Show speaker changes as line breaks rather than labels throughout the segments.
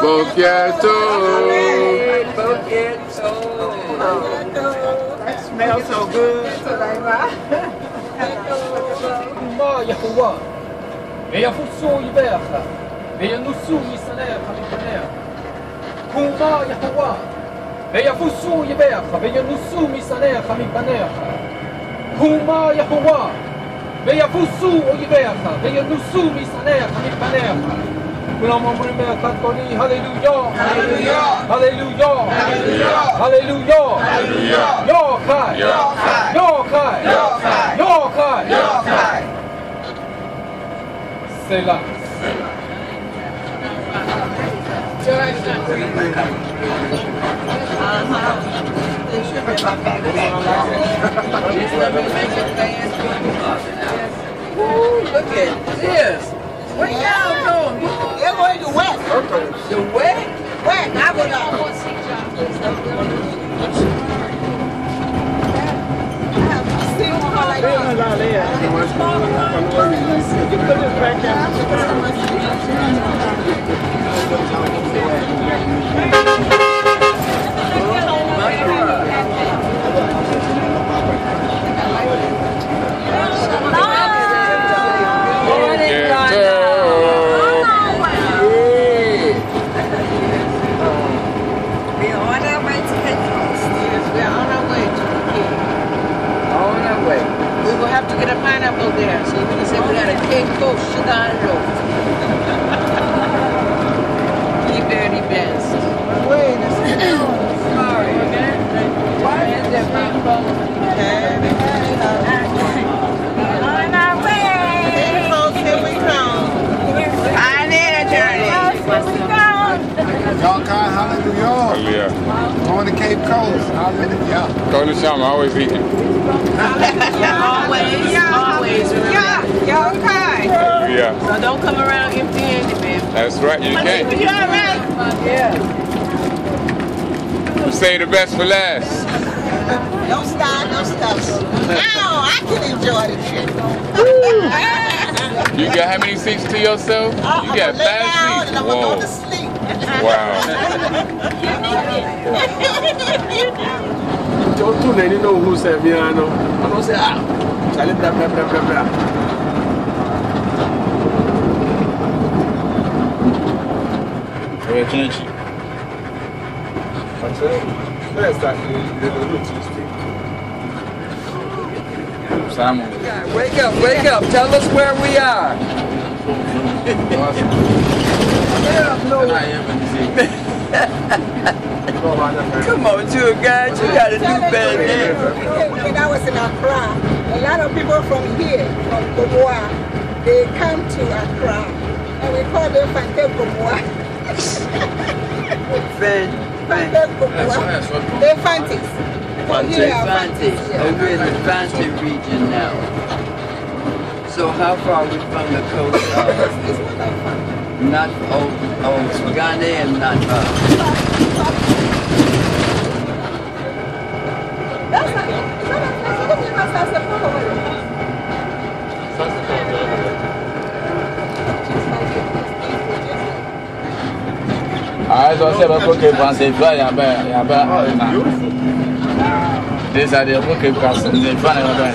Boqueto.
That smells so good.
Kuma Yahuwah, Veyafusu Iberha, Veyanusu Misaner Hamikaner. Kuma Yahuwah, Veyafusu Iberha, Veyanusu Misaner Hamikaner. Kuma Yahuwah, Veyafusu Iberha, Veyanusu Misaner Hamikaner. Hallelujah, hallelujah, hallelujah, hallelujah, Yokai, Yokai, Yokai, Yokai, Selah.
Look at this. Where y'all going? They're going to wet. The wet? Wet. I would to get a pineapple there, so you're going to say we got a cake coast, sugar loaf. The very best. Wait a second. Sorry. Why is there pineapple? On our way. Here we come. I need a journey.
Y'all kind hallelujah. Going to Cape Coast. Hallelujah.
Go to Shama, always eating.
Always. Y'all kind.
Yeah.
So don't come around empty-handed, man.
That's right, you can't.
You all right? Yeah.
You say the best for last.
Don't stop, don't stop. Now I can enjoy the trip.
You got how many seats to yourself? You got 5 seats. Whoa. Wow.
Don't too many know who said me, I know. I don't say, ah, blah, blah, blah, blah, blah.
Simon.
Wake up, tell us where we are. Come on, tour guide, you gotta do better than.
When I was in Accra, a lot of people from here, from Gomoa, they come to Accra, and we call them Fante Gomoa. Fante Gomoa. They're Fantes.
Fante. We're in the Fante region now. So how far are we from the coast? Not Ghanaian, not
I don't say about cooking fancy fly, these are the cooking castles in front of the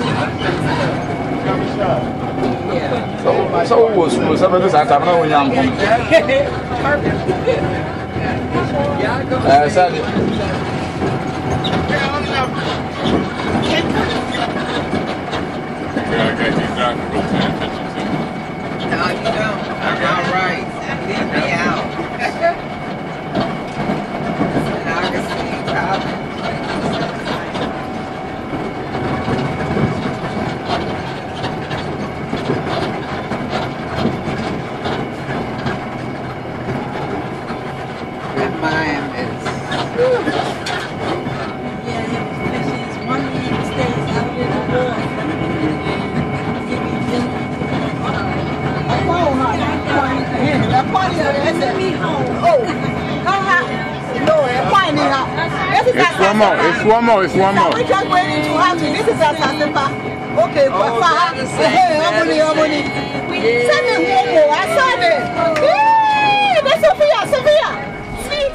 so was some of this I don't know when I'm
No, you don't. I'm all right. Leave me out. And I can see you probably. Good mind is.
It's one more.
We just waiting to have it. This is a Sasepa. Okay, Papa. Send me Momo. I saw it. Hey, that's Sophia. Hallelujah. See.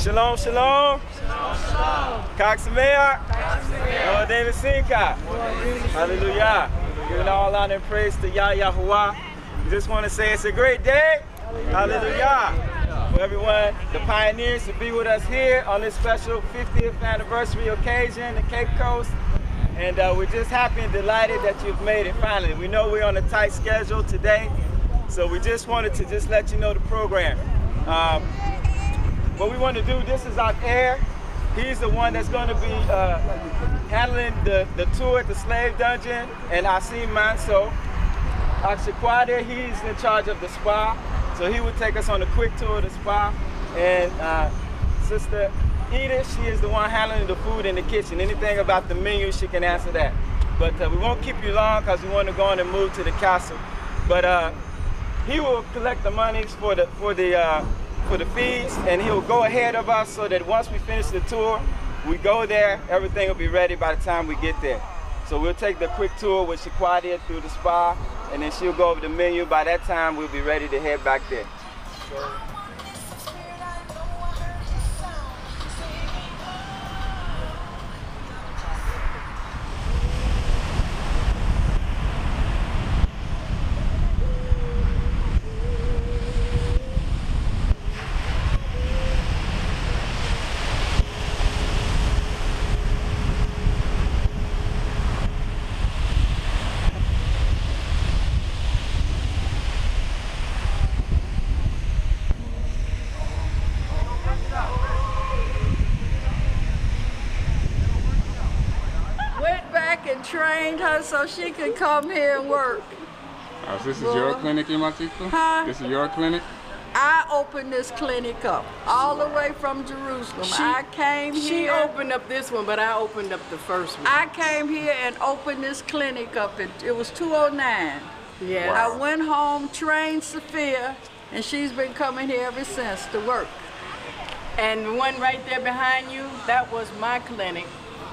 Shalom, shalom. Kaksamea. Lord David Sinka. Hallelujah. Giving all honor and praise to Yah Yahuwah. We just want to say it's a great day. Hallelujah. For everyone, the pioneers, to be with us here on this special 50th anniversary occasion, the Cape Coast. And we're just happy and delighted that you've made it finally. We know we're on a tight schedule today, so we just wanted to just let you know the program. What we want to do, this is our air. He's the one that's going to be handling the tour at the slave dungeon, and I see Manso. Akshakwade, he's in charge of the spa, so he would take us on a quick tour of the spa. And Sister Edith, she is the one handling the food in the kitchen. Anything about the menu, she can answer that. But we won't keep you long because we want to go on and move to the castle. But he will collect the monies for the fees, and he'll go ahead of us so that once we finish the tour, we go there, everything will be ready by the time we get there. So we'll take the quick tour with Shaquadia through the spa, and then she'll go over the menu. By that time, we'll be ready to head back there.
Trained her so she could come here and work.
Oh, so this is your clinic, Imatiko?
Huh?
This is your clinic?
I opened this clinic up all the way from Jerusalem. I came here.
She opened up this one, but I opened up the first one.
I came here and opened this clinic up. It was 209.
Yeah.
Wow. I went home, trained Sophia, and she's been coming here ever since to work.
And the one right there behind you, that was my clinic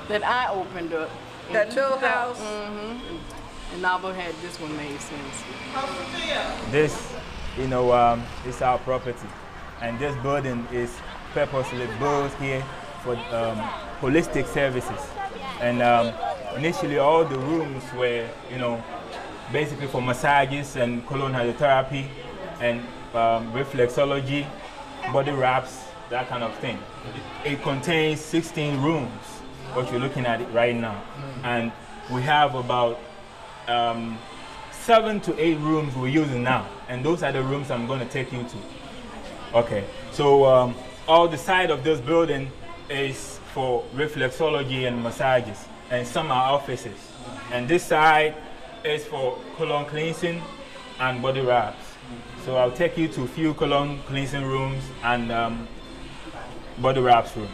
that I opened up.
That little house?
Mm-hmm. And Nabo had this one made since.
This, is our property. And this building is purposely built here for holistic services. And initially all the rooms were, basically for massages and colon hydrotherapy and reflexology, body wraps, that kind of thing. It contains 16 rooms, what you're looking at it right now. And we have about 7 to 8 rooms we're using now. And those are the rooms I'm going to take you to. Okay, so all the side of this building is for reflexology and massages. And some are offices. And this side is for colon cleansing and body wraps. So I'll take you to a few colon cleansing rooms and body wraps room.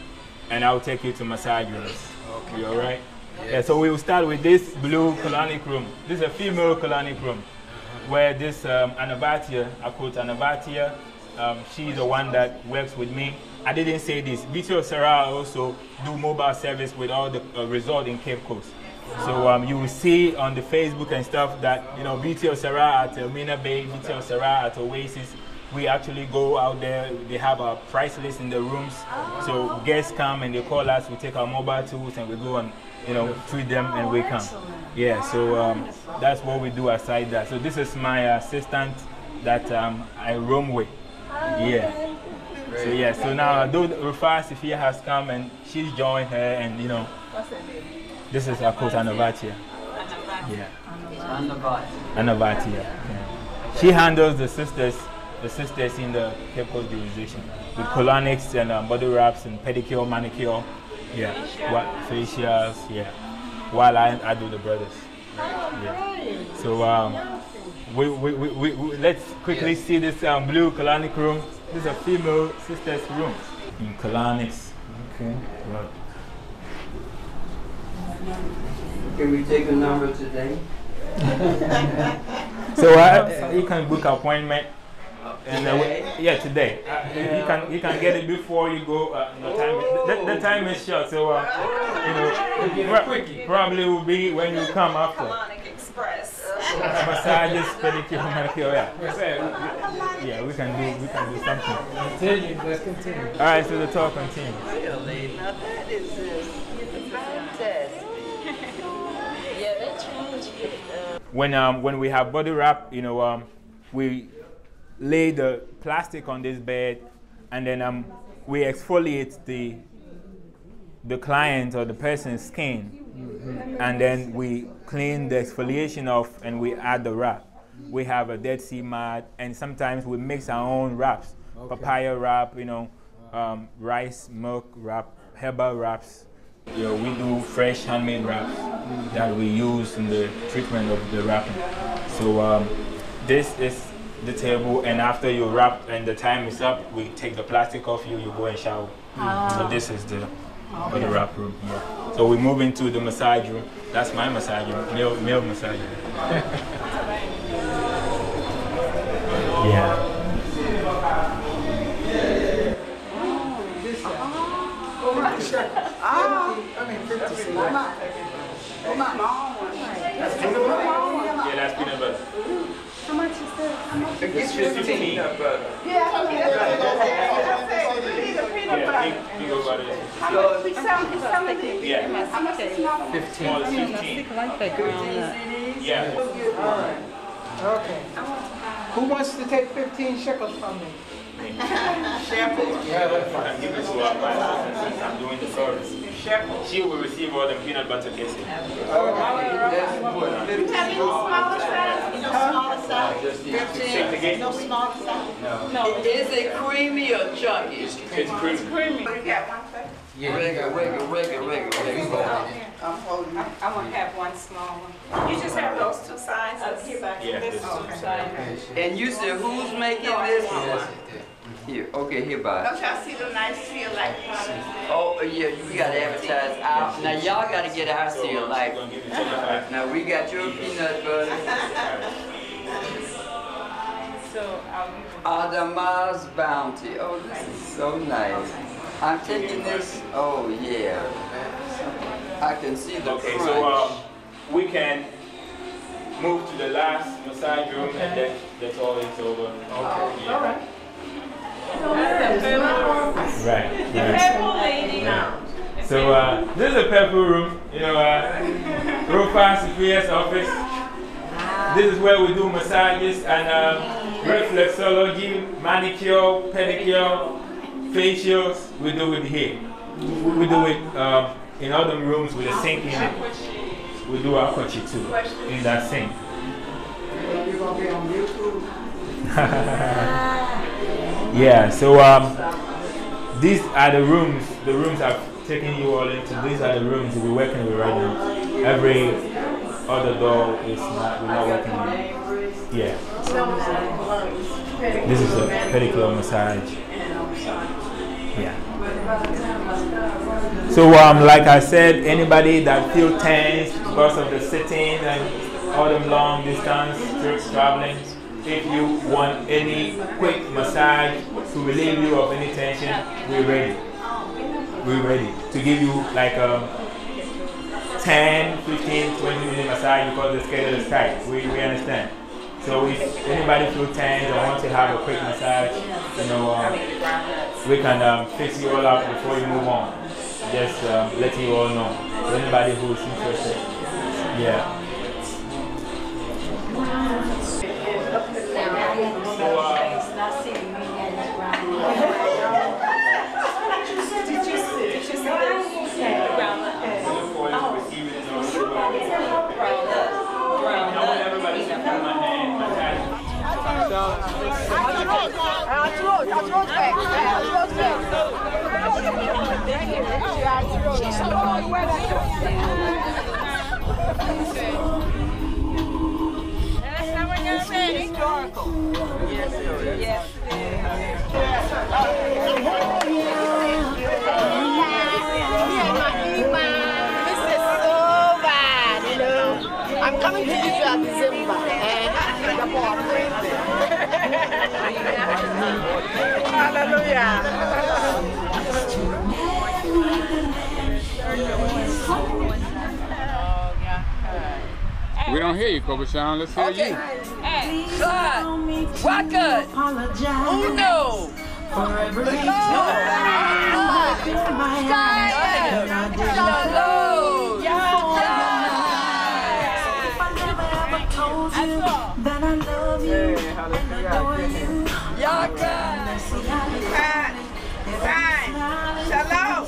And I'll take you to massage rooms. Okay. You all right? Yes. Yeah, so we will start with this blue colonic room. This is a female colonic room where this Anabatia, I quote Anabatia, she's the one that works with me. I didn't say this. BTO Sarah also do mobile service with all the resort in Cape Coast. So you will see on the Facebook and stuff that, BTO Sarah at Elmina Bay, BTO Sarah at Oasis, we actually go out there. They have a price list in the rooms. So guests come and they call us. We take our mobile tools and we go and, treat them and we come. Yeah, so that's what we do aside that. So this is my assistant that I roam with. Yeah. So yeah, so now Rufus Sophia has come and she's joined her and, this is our coach Anavatia. Yeah. Anavatia. Yeah. She handles the sisters in the Cape Coast jurisdiction with colonics and body wraps and pedicure, manicure, yeah, facials, yeah. While I do the brothers. Yeah. So let's quickly see this blue colonic room. This is a female sister's room in colonics. Okay. Right.
Can we take a number today?
So you can book appointment. And yeah, today. You can get it before you go. The time is short, so probably will be when you come after.
Express.
Massages, pedicure, manicure. Yeah, we can do something.
Continue. Let's continue.
All right, so the talk continues.
Really? Now that is fantastic. Yeah, that changed it.
When we have body wrap, we lay the plastic on this bed, and then we exfoliate the client or the person's skin
and then we clean the exfoliation off and we add the wrap. We have a Dead Sea mat, and sometimes we mix our own wraps. Papaya wrap, rice, milk wrap, herbal wraps. We do fresh handmade wraps that we use in the treatment of the wrapping. So this is the table, and after you wrap and the time is up, we take the plastic off you, you go and shower. So this is the wrap room here. So we move into the massage room. That's my massage room, male massage room. Yeah. Yeah, that's peanut butter.
How much is this?
It's 15.
Peanut butter. Yeah, peanut butter.
Yeah.
How much is small?
15. Yeah.
Okay. Who wants to take 15 shekels from me?
Shekels.
Yeah, that's fine. Give it to our wife since I'm doing the service. She will receive all the peanut butter kisses.
You have any smaller size? No smaller size? 15. No smaller size?
No. Is it creamy or chunky?
It's creamy.
You got one for?
Regular.
I'm holding. I want to have one small one. You just have those two sizes?
Yeah, this is
And you said who's making this? Here, okay, here by.
Don't y'all see the nice seal like products?
Oh, yeah, you gotta advertise out. Now y'all gotta get our seal like. Now we got your peanut butter.
So
Adama's Bounty. Oh, this is so nice. I'm taking this. Oh, yeah. I can see the
okay,
crunch.
so we can move to the last massage room and then that's all it's over. Okay. Yeah.
all right.
Right.
Purple lady.
So this is a purple room, Rofa Sophia's office. This is where we do massages and reflexology, manicure, pedicure, facials. We do it here. We do it in other rooms with a sink in it. We do aquachi too in that sink.
You're going to be on YouTube?
Yeah, so these are the rooms I've taken you all into. These are the rooms we're working with right now. Every other door is we're not working with. Yeah. This is a pedicure massage. Yeah. So like I said, anybody that feels tense because of the sitting and all the long distance trips traveling, if you want any quick massage to relieve you of any tension, we're ready. We're ready to give you like a 10, 15, 20 minute massage because the schedule is tight. We understand. So if anybody feels tense or want to have a quick massage, we can fix you all up before you move on. Just letting you all know. For anybody who is interested. Yeah.
I'm coming to visit at December.
Hallelujah.
We don't hear you, Kobe Sean. Let's hear you.
Claude, Waka, Uno,
That I love you.
Yaka.
Shalom.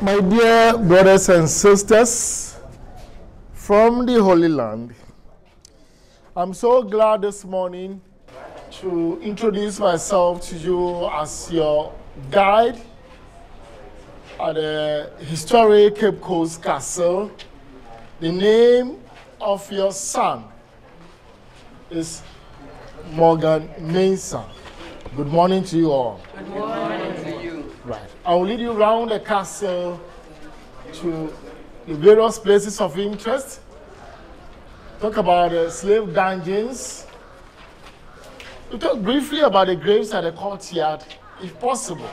My dear brothers and sisters from the Holy Land, I'm so glad this morning to introduce myself to you as your guide at the historic Cape Coast Castle. The name of your son is Morgan Mensah. Good morning to you all.
Good morning to you.
Right. I will lead you around the castle to the various places of interest. Talk about the slave dungeons. We'll talk briefly about the graves at the courtyard, if possible.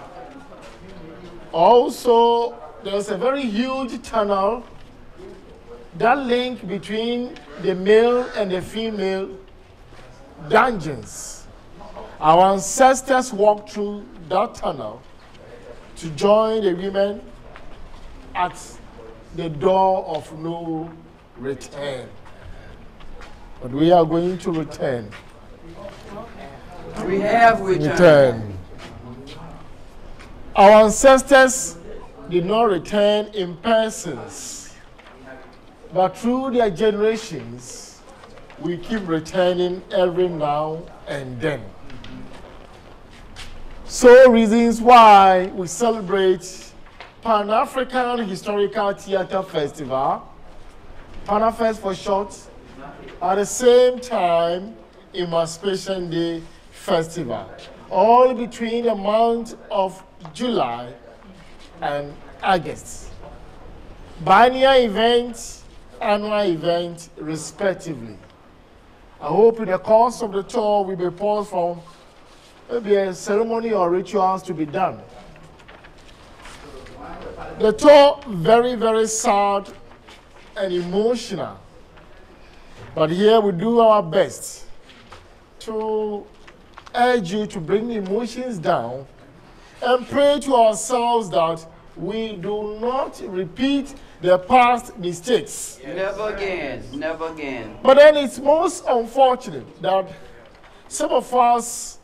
Also, there's a very huge tunnel that link between the male and the female dungeons. Our ancestors walked through that tunnel to join the women at the door of no return. But we are going to return.
We have returned.
Our ancestors did not return in persons, but through their generations, we keep returning every now and then. So reasons why we celebrate Pan-African Historical Theatre Festival, PANAFest for short, at the same time Emancipation Day Festival, all between the month of July and August. Biennial events, annual events, respectively. I hope in the course of the tour we will pause from maybe a ceremony or rituals to be done. The tour, very, very sad and emotional. But here we do our best to urge you to bring the emotions down and pray to ourselves that we do not repeat the past mistakes.
Never again, never again.
But then it's most unfortunate that some of us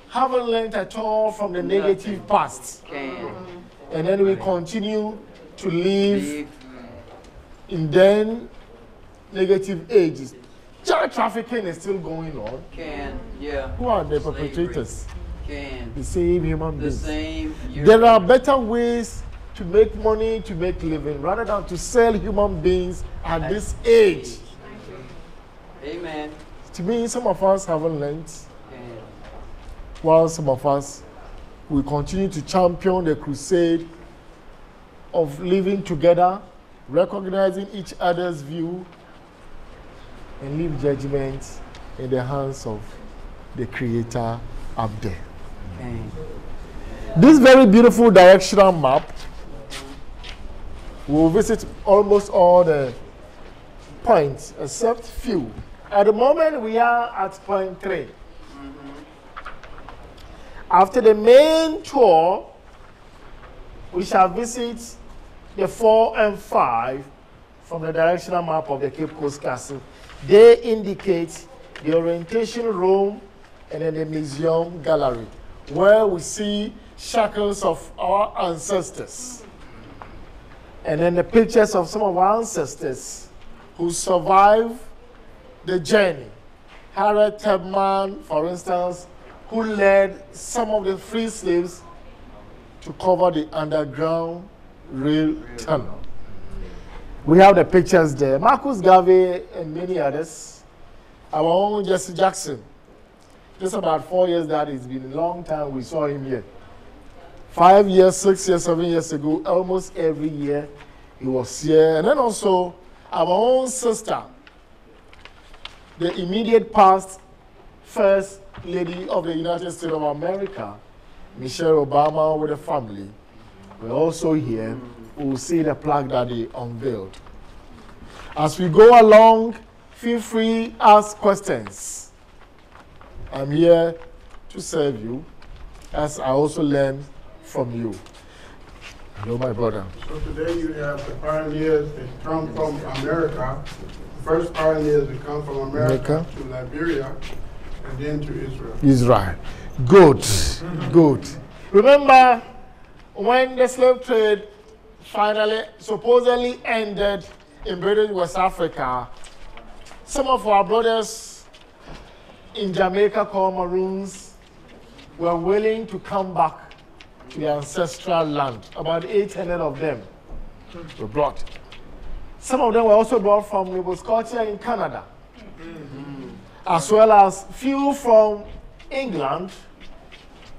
haven't learned at all from the negative past. And then we continue to live in then negative ages. Child trafficking is still going on. Who are the perpetrators? The same human beings. There are better ways to make money, to make living, rather than to sell human beings at this age.
Amen.
To me, some of us haven't learned, while some of us will continue to champion the crusade of living together, recognizing each other's view, and leave judgment in the hands of the Creator up there. This very beautiful directional map will visit almost all the points except few. At the moment, we are at point 3. After the main tour, we shall visit the 4 and 5 from the directional map of the Cape Coast Castle. They indicate the orientation room and then the museum gallery, where we see shackles of our ancestors. And then the pictures of some of our ancestors who survived the journey. Harriet Tubman, for instance, who led some of the free slaves to cover the underground rail tunnel. We have the pictures there. Marcus Garvey and many others. Our own Jesse Jackson. Just about 4 years that it's been a long time we saw him here. 5 years, 6 years, 7 years ago, almost every year he was here. And then also our own sister, the immediate past First Lady of the United States of America, Michelle Obama with the family. We're also here. We'll see the plaque that they unveiled. As we go along, feel free to ask questions. I'm here to serve you, as I also learn from you. Hello, my brother.
So today you have the pioneers that come from America. The first pioneers that come from America to Liberia and then to Israel.
Israel. Good. Good. Remember when the slave trade finally supposedly ended in British West Africa, some of our brothers in Jamaica called Maroons were willing to come back to their ancestral land. About 800 of them were brought. Some of them were also brought from Nova Scotia in Canada, as well as few from England,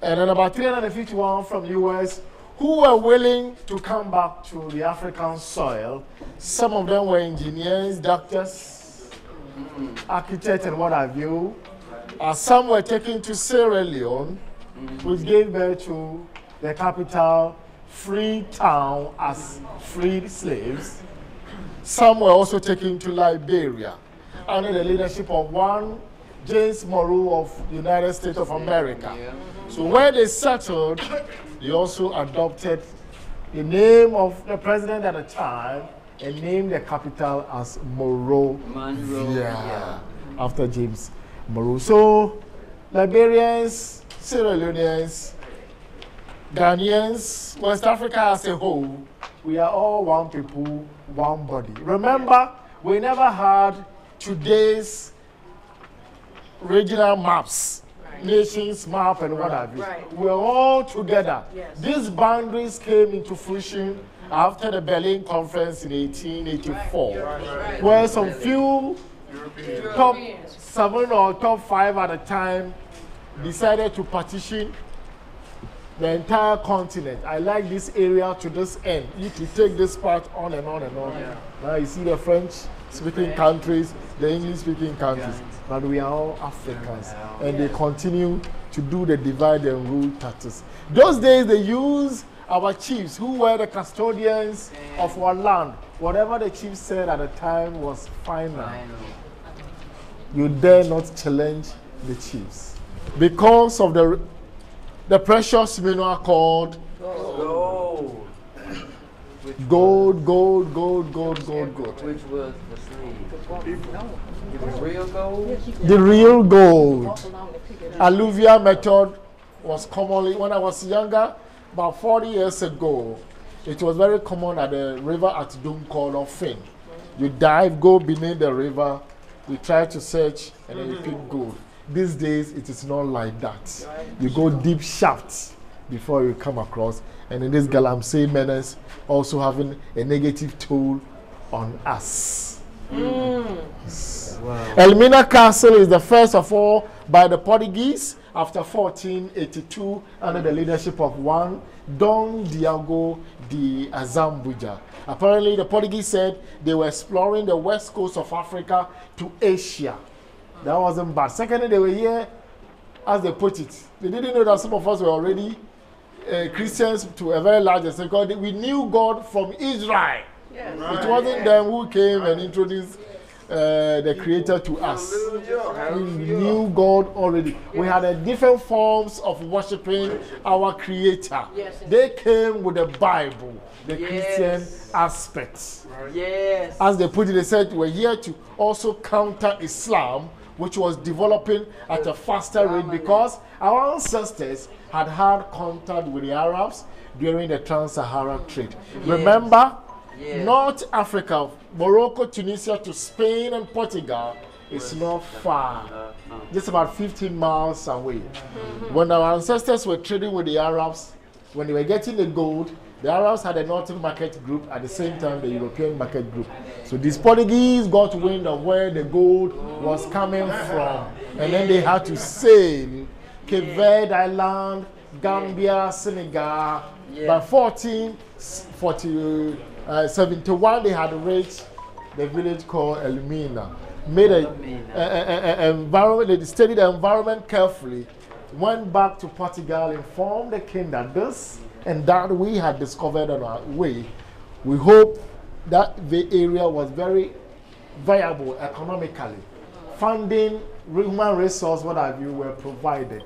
and then about 351 from the US who were willing to come back to the African soil. Some of them were engineers, doctors, architects, and what have you. Some were taken to Sierra Leone, which gave birth to the capital, Freetown, as freed slaves. Some were also taken to Liberia under the leadership of one James Monroe of the United States of America. So where they settled, they also adopted the name of the president at the time and named the capital as Monroe. Yeah, after James Monroe. So Liberians, Sierra Leoneans, Ghanaians, West Africa as a whole, we are all one people, one body. Remember, we never had today's regional maps, nations map and what have you. We're all together. These boundaries came into fruition after the Berlin Conference in 1884, where some few top 7 or top 5 at a time decided to partition the entire continent. I like this area to this end. You to take this part on and on and on. Now you see the French-speaking countries, the English-speaking countries, but we are all Africans, and they continue to do the divide and rule tactics. Those days they used our chiefs, who were the custodians of our land. Whatever the chief said at the time was final. You dare not challenge the chiefs because of the precious mineral called gold. Gold.
Which was the sleeve? The real gold?
The real gold. Alluvial method was commonly, when I was younger, about 40 years ago, it was very common at the river at Doom called Ofin. You dive, go beneath the river, you try to search, and then you pick gold. These days, it is not like that. You go deep shafts before you come across. And in this Galamsey menace, also having a negative toll on us. Elmina Castle is the first of all by the Portuguese after 1482 under the leadership of one Dom Diogo de Azambuja. Apparently, the Portuguese said they were exploring the west coast of Africa to Asia. That wasn't bad. Secondly, they were here, as they put it. They didn't know that some of us were already Christians to a very large extent, because we knew God from Israel. It wasn't them who came and introduced the Creator to us. We knew God already. We had different forms of worshiping our Creator. They came with the Bible, the Christian aspects. As they put it, they said we're here to also counter Islam, which was developing at a faster rate because our ancestors had contact with the Arabs during the Trans-Saharan trade. Remember, North Africa, Morocco, Tunisia to Spain and Portugal is not far, just about 15 miles away. When our ancestors were trading with the Arabs, when they were getting the gold, the Arabs had a Northern market group at the same time the European market group. So these Portuguese got wind of where the gold was coming from, and then they had to sail Cape Verde Island, Gambia, Senegal. By 1471, they had reached the village called Elmina. Made an environment, they studied the environment carefully, went back to Portugal, informed the king that this and that we had discovered on our way. We hope that the area was very viable economically. Funding, human resource, what have you, were provided.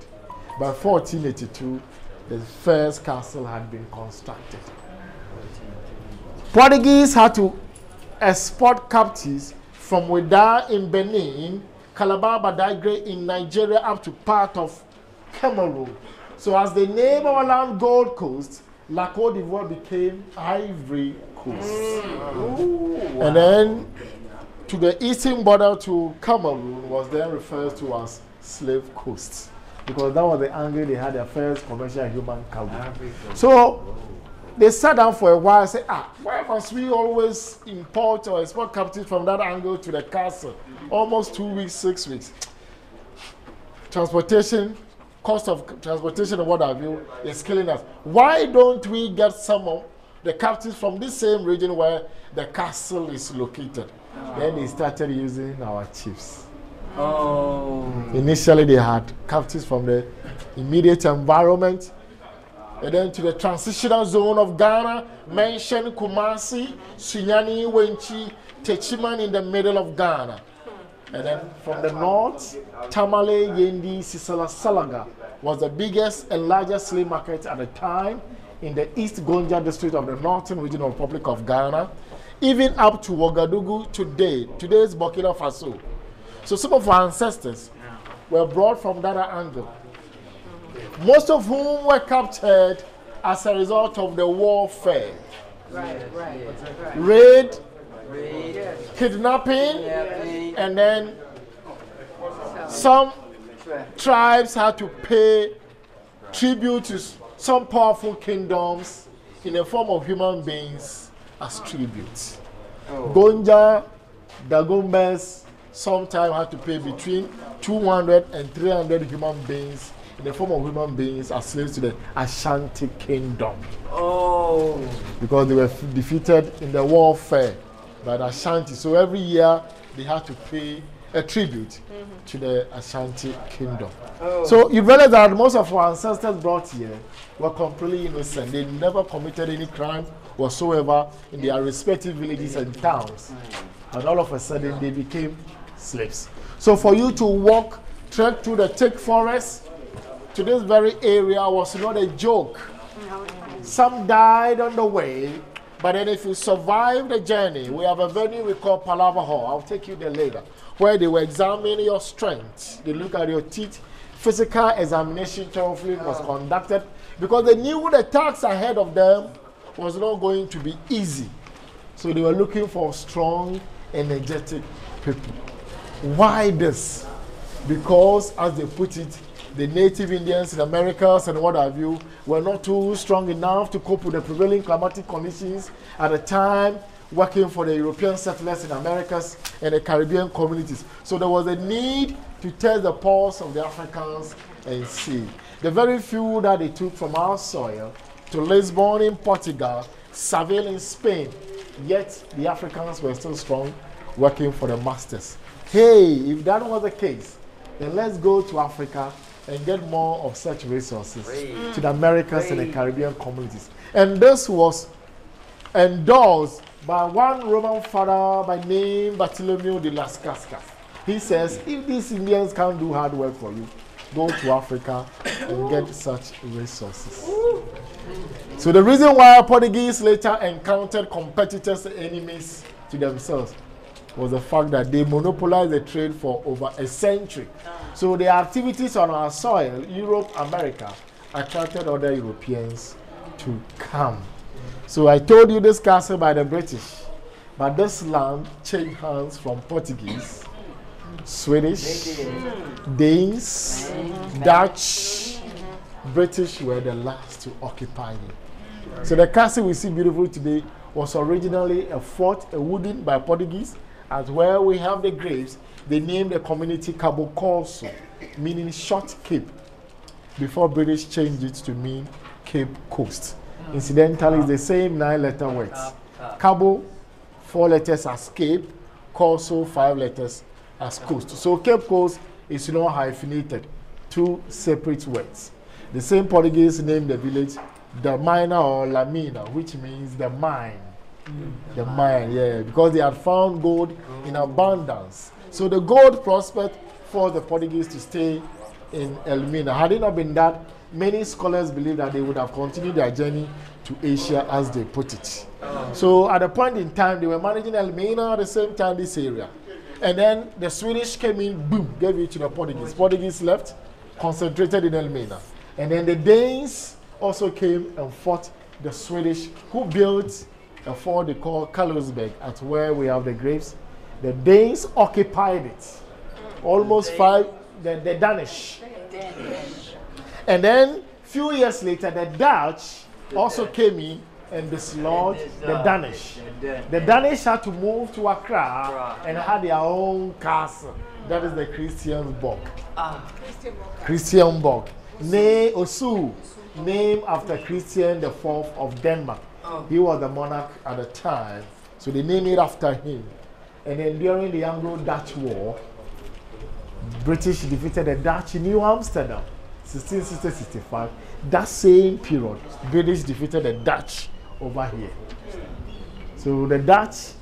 By 1482, the first castle had been constructed. Portuguese had to export captives from Weda in Benin, Calabar Badagry in Nigeria up to part of Cameroon. So as they name our land Gold Coast, La Côte d'Ivoire became Ivory Coast. And then to the eastern border to Cameroon was then referred to as Slave Coast, because that was the angle they had their first commercial human cargo. So they sat down for a while and said, why must we always import or export captives from that angle to the castle? Almost 2 weeks, 6 weeks. Transportation, cost of transportation and what have you is killing us. Why don't we get some of the captives from this same region where the castle is located? Then they started using our chiefs. Initially they had captives from the immediate environment, and then to the transitional zone of Ghana, mention Kumasi, Sunyani, Wenchi, Techiman in the middle of Ghana. And then from the north, Tamale, Yendi, Sisala, Salaga was the biggest and largest slave market at the time in the East Gonja district of the Northern Regional Republic of Ghana, even up to Ouagadougou today's Burkina Faso. So some of our ancestors were brought from that angle, most of whom were captured as a result of the warfare. Raid, kidnapping, and then some tribes had to pay tribute to some powerful kingdoms in the form of human beings as tribute. Gonja, Dagombes, sometimes had to pay between 200 and 300 human beings in the form of human beings as slaves to the Ashanti Kingdom. Because they were defeated in the warfare by the Ashanti. So every year they had to pay a tribute to the Ashanti Kingdom. So you realize that most of our ancestors brought here were completely innocent. They never committed any crime whatsoever in their respective villages and towns. And all of a sudden they became slaves. So for you to trek through the thick forest to this very area was not a joke. Some died on the way, but then if you survive the journey, we have a venue we call Palava Hall. I'll take you there later, where they will examine your strength. They look at your teeth. Physical examination thoroughly was conducted because they knew the task ahead of them was not going to be easy. So they were looking for strong, energetic people. Why this? Because, as they put it, the native Indians in the Americas and what have you were not too strong enough to cope with the prevailing climatic conditions at the time, working for the European settlers in Americas and the Caribbean communities. So there was a need to test the pulse of the Africans and see. The very few that they took from our soil to Lisbon in Portugal, Seville in Spain, yet the Africans were still strong, working for the masters. Hey, if that was the case, then let's go to Africa and get more of such resources to the Americas and the Caribbean communities. And this was endorsed by one Roman father by name Bartolomeo de las Cascas. He says, if these Indians can't do hard work for you, go to Africa and get such resources. So the reason why Portuguese later encountered competitors and enemies to themselves was the fact that they monopolized the trade for over a century. So the activities on our soil, Europe, America, attracted other Europeans to come. So I told you this castle by the British, but this land changed hands from Portuguese, Swedish, Danes, Dutch. British were the last to occupy it. So the castle we see beautiful today was originally a fort, a wooden by Portuguese. As where we have the graves, they named the community Cabo Corso, meaning short cape, before British changed it to mean Cape Coast. Incidentally, it's the same 9-letter words. Cabo, 4 letters as Cape, Corso, 5 letters as Coast. So Cape Coast is not hyphenated, 2 separate words. The same Portuguese named the village the Mina or La Mina, which means the mine. The mine, yeah, because they had found gold in abundance. So the gold prospered for the Portuguese to stay in Elmina. Had it not been that, many scholars believe that they would have continued their journey to Asia, as they put it. So at a point in time, they were managing Elmina, at the same time this area. And then the Swedish came in, boom, gave it to the Portuguese. Portuguese left, concentrated in Elmina. And then the Danes also came and fought the Swedish, who built a fort they call Karlsberg at where we have the graves. The Danes occupied it. Almost the Danish. And then few years later, the Dutch also came in and dislodged the Danish. The Danish had to move to Accra and had their own castle. That is the Christiansborg. Christiansborg. Named after Christian IV of Denmark. He was the monarch at the time, so they named it after him. And then during the Anglo-Dutch War, British defeated the Dutch in New Amsterdam, 1660-65. That same period, British defeated the Dutch over here. So the Dutch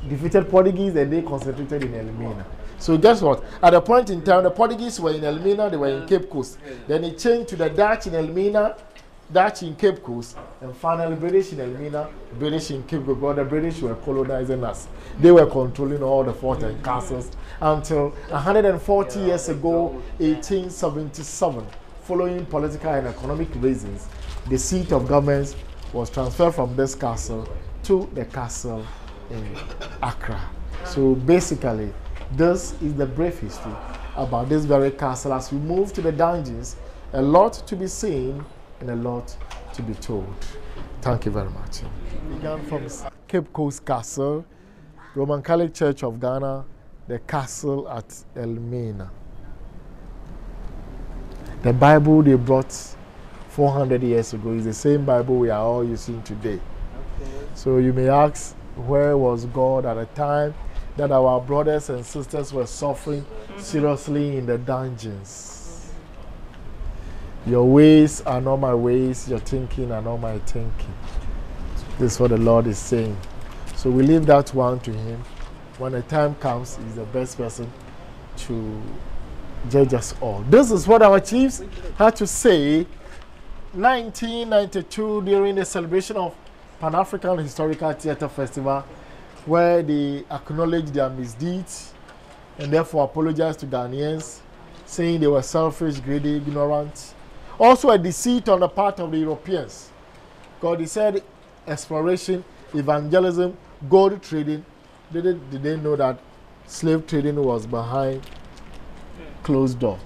defeated Portuguese and they concentrated in Elmina. So guess what? At a point in time, the Portuguese were in Elmina, they were in Cape Coast. Then it changed to the Dutch in Elmina, Dutch in Cape Coast, and finally British in Elmina, British in Cape Coast. But the British were colonizing us. They were controlling all the forts and castles until 140 years ago, 1877. Following political and economic reasons, the seat of government was transferred from this castle to the castle in Accra. So basically, this is the brief history about this very castle. As we move to the dungeons, a lot to be seen and a lot to be told. Thank you very much. Began from Cape Coast Castle, Roman Catholic Church of Ghana, the castle at Elmina. The Bible they brought 400 years ago is the same Bible we are all using today. So you may ask, where was God at a time that our brothers and sisters were suffering seriously in the dungeons? Your ways are not my ways, your thinking are not my thinking. This is what the Lord is saying. So we leave that one to Him. When the time comes, He's the best person to judge us all. This is what our chiefs had to say 1992 during the celebration of Pan-African Historical Theatre Festival, where they acknowledged their misdeeds and therefore apologized to Ghanaians, saying they were selfish, greedy, ignorant. Also a deceit on the part of the Europeans. God, he said exploration, evangelism, gold trading. Did they know that slave trading was behind closed door?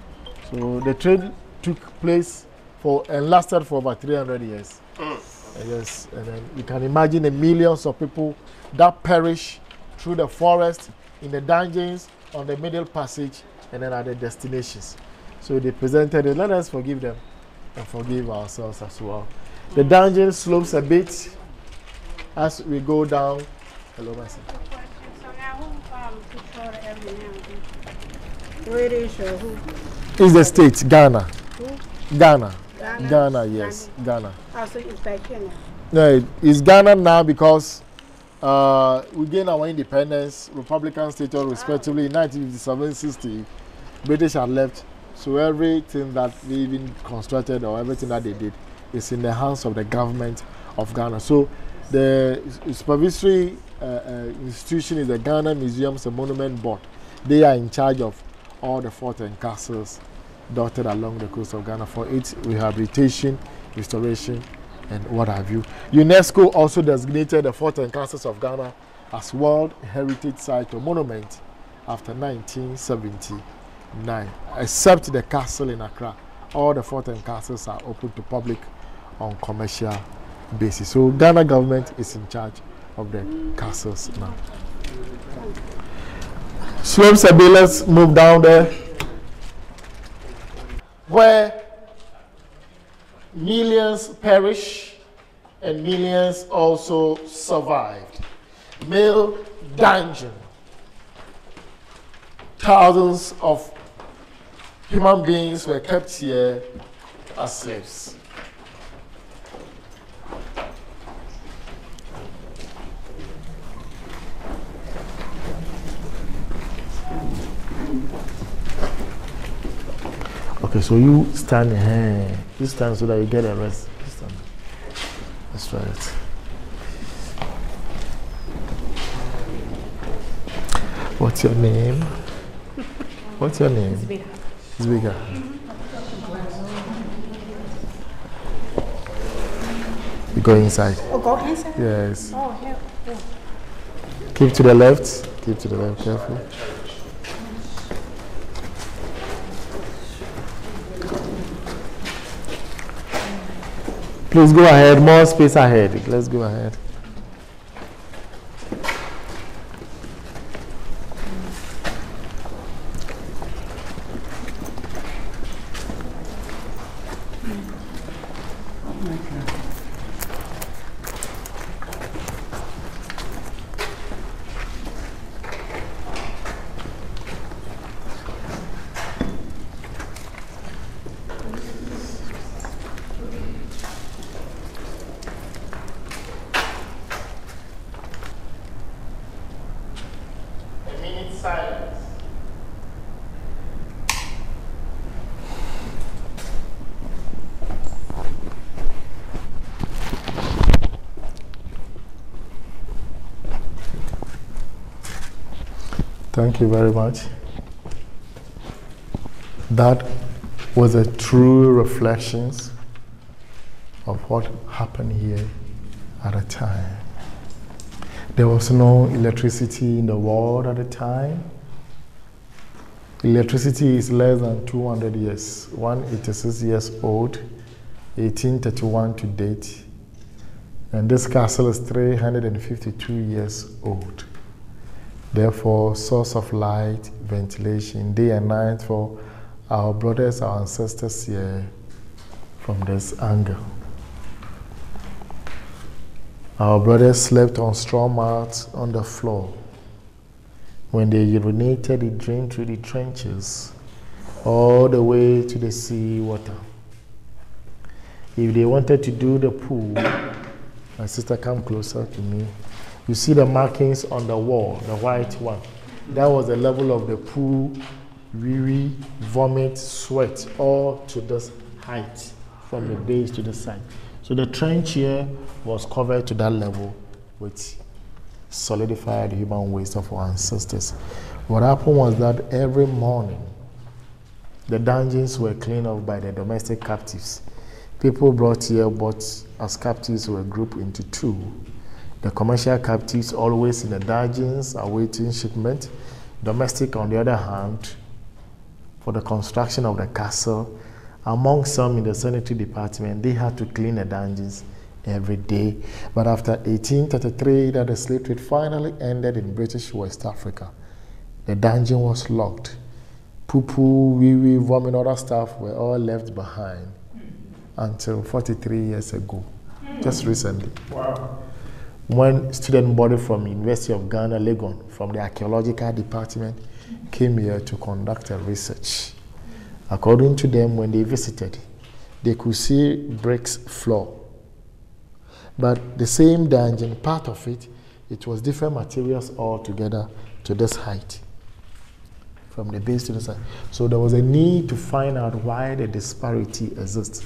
So the trade took place and lasted for over 300 years. Yes, and then you can imagine the millions of people that perish through the forest, in the dungeons, on the Middle Passage, and then at the destinations. So they presented it. Let us forgive them and forgive ourselves as well. The dungeon slopes a bit as we go down. Hello, my son. Is the state Ghana? Ghana. Ghana, yes, Ghana.
So it's back here now?
No, it's Ghana now because we gained our independence, Republican status respectively in 1957-60. British had left, so everything that they even constructed or everything that they did is in the hands of the government of Ghana. So the supervisory institution is the Ghana Museums and Monument Board. They are in charge of all the forts and castles dotted along the coast of Ghana for its rehabilitation, restoration, and what have you. UNESCO also designated the forts and castles of Ghana as World Heritage Site or Monument after 1979. Except the castle in Accra, all the forts and castles are open to public on commercial basis. So Ghana government is in charge of the castles now. Slopes a bit, let's move down there, where millions perish and millions also survived. Male dungeon. Thousands of human beings were kept here as slaves. Okay, so you stand here. You stand so that you get a rest. Stand. Let's try it. What's your name? What's your name? Zbiga. You go inside.
Oh, go inside?
Yes.
Oh, hell. Yeah.
Keep to the left. Keep to the left, careful. Please go ahead, more space ahead. Let's go ahead. Thank you very much. That was a true reflection of what happened here at the time. There was no electricity in the world at the time. Electricity is less than 200 years, 186 years old, 1831 to date. And this castle is 352 years old. Therefore, source of light, ventilation, day and night for our brothers, our ancestors here from this angle. Our brothers slept on straw mats on the floor. When they urinated, they drained through the trenches all the way to the sea water. If they wanted to do the pool, my sister, come closer to me. You see the markings on the wall, the white one. That was the level of the pool, wee, vomit, sweat, all to this height, from the base to the side. So the trench here was covered to that level with solidified human waste of our ancestors. What happened was that every morning, the dungeons were cleaned up by the domestic captives. People brought here, but as captives were grouped into two. The commercial captives always in the dungeons awaiting shipment. Domestic, on the other hand, for the construction of the castle. Among some in the sanitary department, they had to clean the dungeons every day. But after 1833, that the slave trade finally ended in British West Africa, the dungeon was locked. Poo-poo, wee-wee, vomit, other stuff were all left behind until 43 years ago, just recently.
Wow.
One student body from University of Ghana, Legon, from the archaeological department, came here to conduct a research. According to them, when they visited, they could see bricks floor. But the same dungeon, part of it, it was different materials all together to this height, from the base to the side. So there was a need to find out why the disparity exists.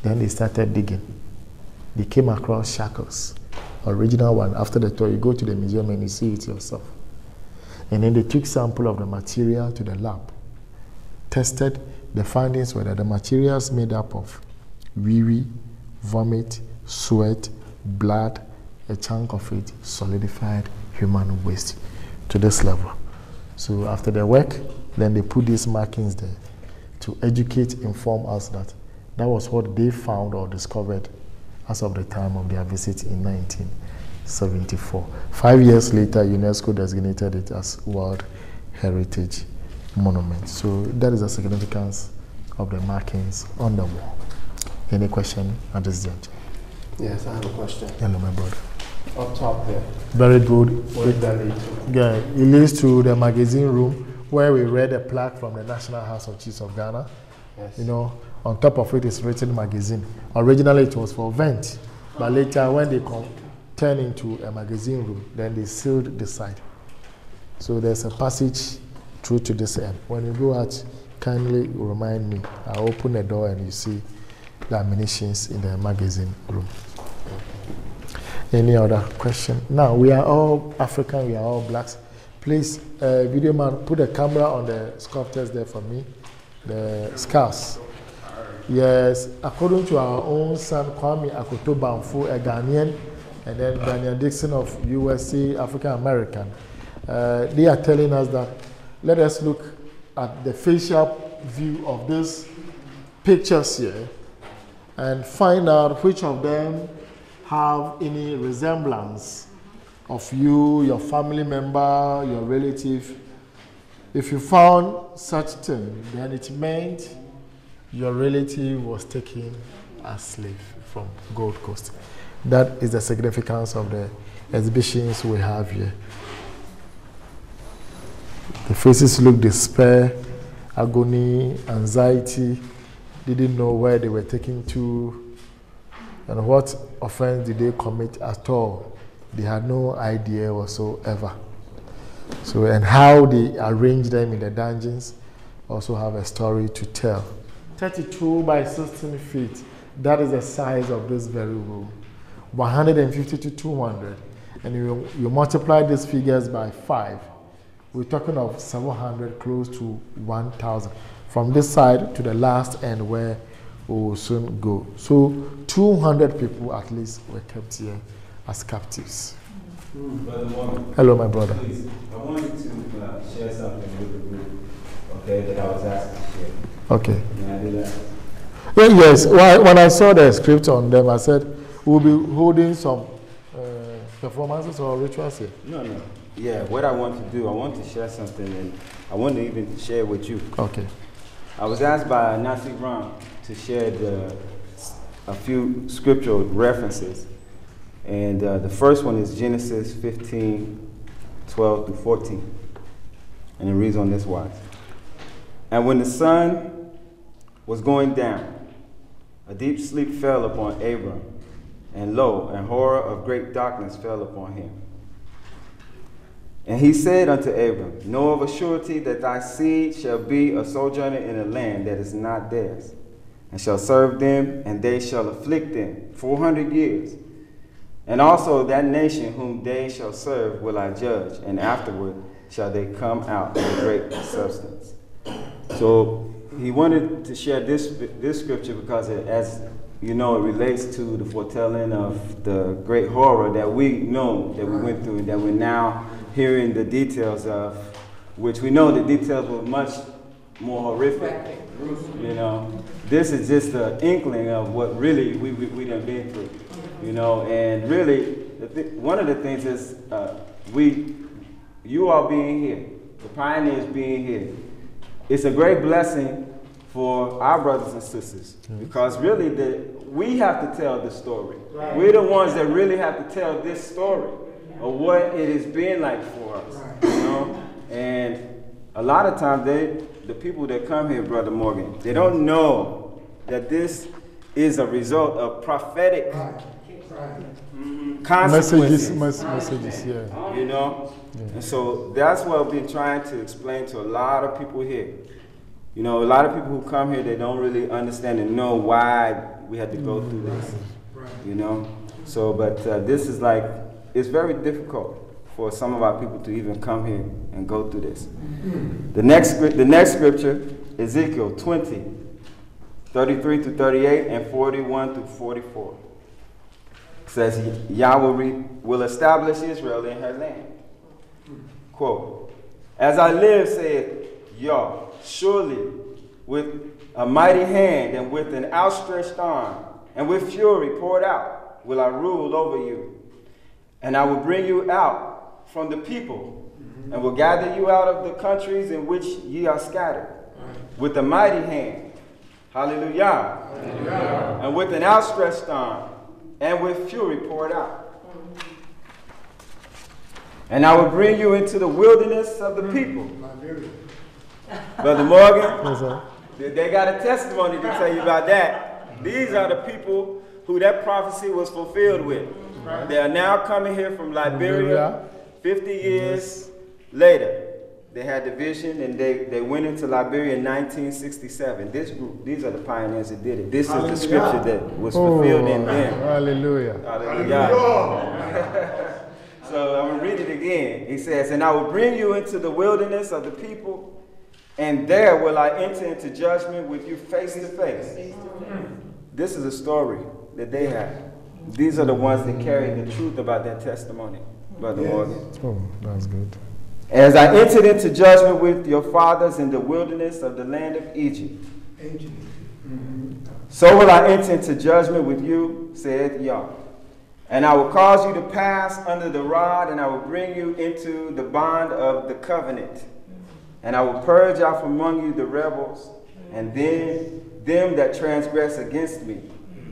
Then they started digging. They came across shackles. Original one. After the tour, you go to the museum and you see it yourself. And then they took sample of the material to the lab, tested. The findings were that the materials made up of wee-wee, vomit, sweat, blood, a chunk of it solidified human waste to this level. So after the work, then they put these markings there to educate, inform us that that was what they found or discovered as of the time of their visit in 1974. 5 years later, UNESCO designated it as World Heritage Monument. So that is the significance of the markings on the wall. Any question at this juncture?
Yes, I have a question.
Hello, my brother.
Up top there.
Very good.
What did that lead to?
Yeah, it leads to the magazine room where we read a plaque from the National House of Chiefs of Ghana.
Yes.
You know, on top of it is written magazine. Originally it was for event, but later when they turned into a magazine room, then they sealed the side. So there's a passage through to this end. When you go out, kindly remind me. I open the door and you see the ammunitions in the magazine room. Any other question? Now, we are all African, we are all blacks. Please, video man, put a camera on the sculptures there for me. The scars. Yes, according to our own son Kwame Akoto Bamfo, a Ghanaian, and then Daniel Dixon of USA, African American, they are telling us that let us look at the facial view of these pictures here and find out which of them have any resemblance of you, your family member, your relative. If you found such thing, then it meant your relative was taken as slave from Gold Coast. That is the significance of the exhibitions we have here. The faces look despair, agony, anxiety. Didn't know where they were taken to and what offense did they commit at all. They had no idea whatsoever. So, and how they arranged them in the dungeons also have a story to tell. 32 by 16 feet, that is the size of this very room. 150 to 200, and you multiply these figures by 5. We're talking of 700, close to 1,000. From this side to the last end where we will soon go. So 200 people at least were kept here as captives. Hello, my brother.
Please, I wanted to share something with the group, okay, that I was asked to share.
Okay.
May I do that?
Yeah, yes, when I saw the script on them, I said, we'll be holding some performances or rituals here.
No. Yeah, what I want to do, I want to share something, and I want to even share with you.
Okay.
I was asked by Nasi Ram to share a few scriptural references. And the first one is Genesis 15, 12 through 14. And it reads on this wise. And when the sun was going down, a deep sleep fell upon Abram, and lo, an horror of great darkness fell upon him. And he said unto Abram, know of a surety that thy seed shall be a sojourner in a land that is not theirs, and shall serve them, and they shall afflict them 400 years. And also that nation whom they shall serve will I judge, and afterward shall they come out in great substance. So he wanted to share this scripture because as you know, it relates to the foretelling of the great horror that we know that we went through, and that we're now hearing the details of, which we know the details were much more horrific. You know, this is just an inkling of what really we done been through. You know, and really, one of the things is you all being here, the pioneers being here, it's a great blessing for our brothers and sisters, because really we have to tell the story. Right. We're the ones that really have to tell this story of what it has been like for us. Right. You know, and a lot of times the people that come here, Brother Morgan, they don't know that this is a result of prophetic consequences.
Messages, yeah.
You know? Yeah. And so that's what I've been trying to explain to a lot of people here. You know, a lot of people who come here, they don't really understand and know why we had to go through this. You know? So, but this is like, it's very difficult for some of our people to even come here and go through this. The next scripture, Ezekiel 20, 33 to 38 and 41 to 44. Says, Yahweh will establish Israel in her land. Quote, as I live, saith Yah, surely with a mighty hand and with an outstretched arm and with fury poured out will I rule over you. And I will bring you out from the people and will gather you out of the countries in which ye are scattered with a mighty hand. Hallelujah. Hallelujah. And with an outstretched arm and with fury poured out. And I will bring you into the wilderness of the people. Brother Morgan, they got a testimony to tell you about that. These are the people who that prophecy was fulfilled with. They are now coming here from Liberia 50 years later. They had the vision, and they went into Liberia in 1967. This group, these are the pioneers that did it. This is the scripture that was fulfilled in them.
Hallelujah.
Hallelujah. So I'm going to read it again. He says, and I will bring you into the wilderness of the people, And there will I enter into judgment with you face to face. This is a story that they have. These are the ones that carry the truth about their testimony, Brother Morgan.
Oh, that's good.
As I entered into judgment with your fathers in the wilderness of the land of Egypt, so will I enter into judgment with you, saith Yah. And I will cause you to pass under the rod, and I will bring you into the bond of the covenant. And I will purge out from among you the rebels, and then them that transgress against me.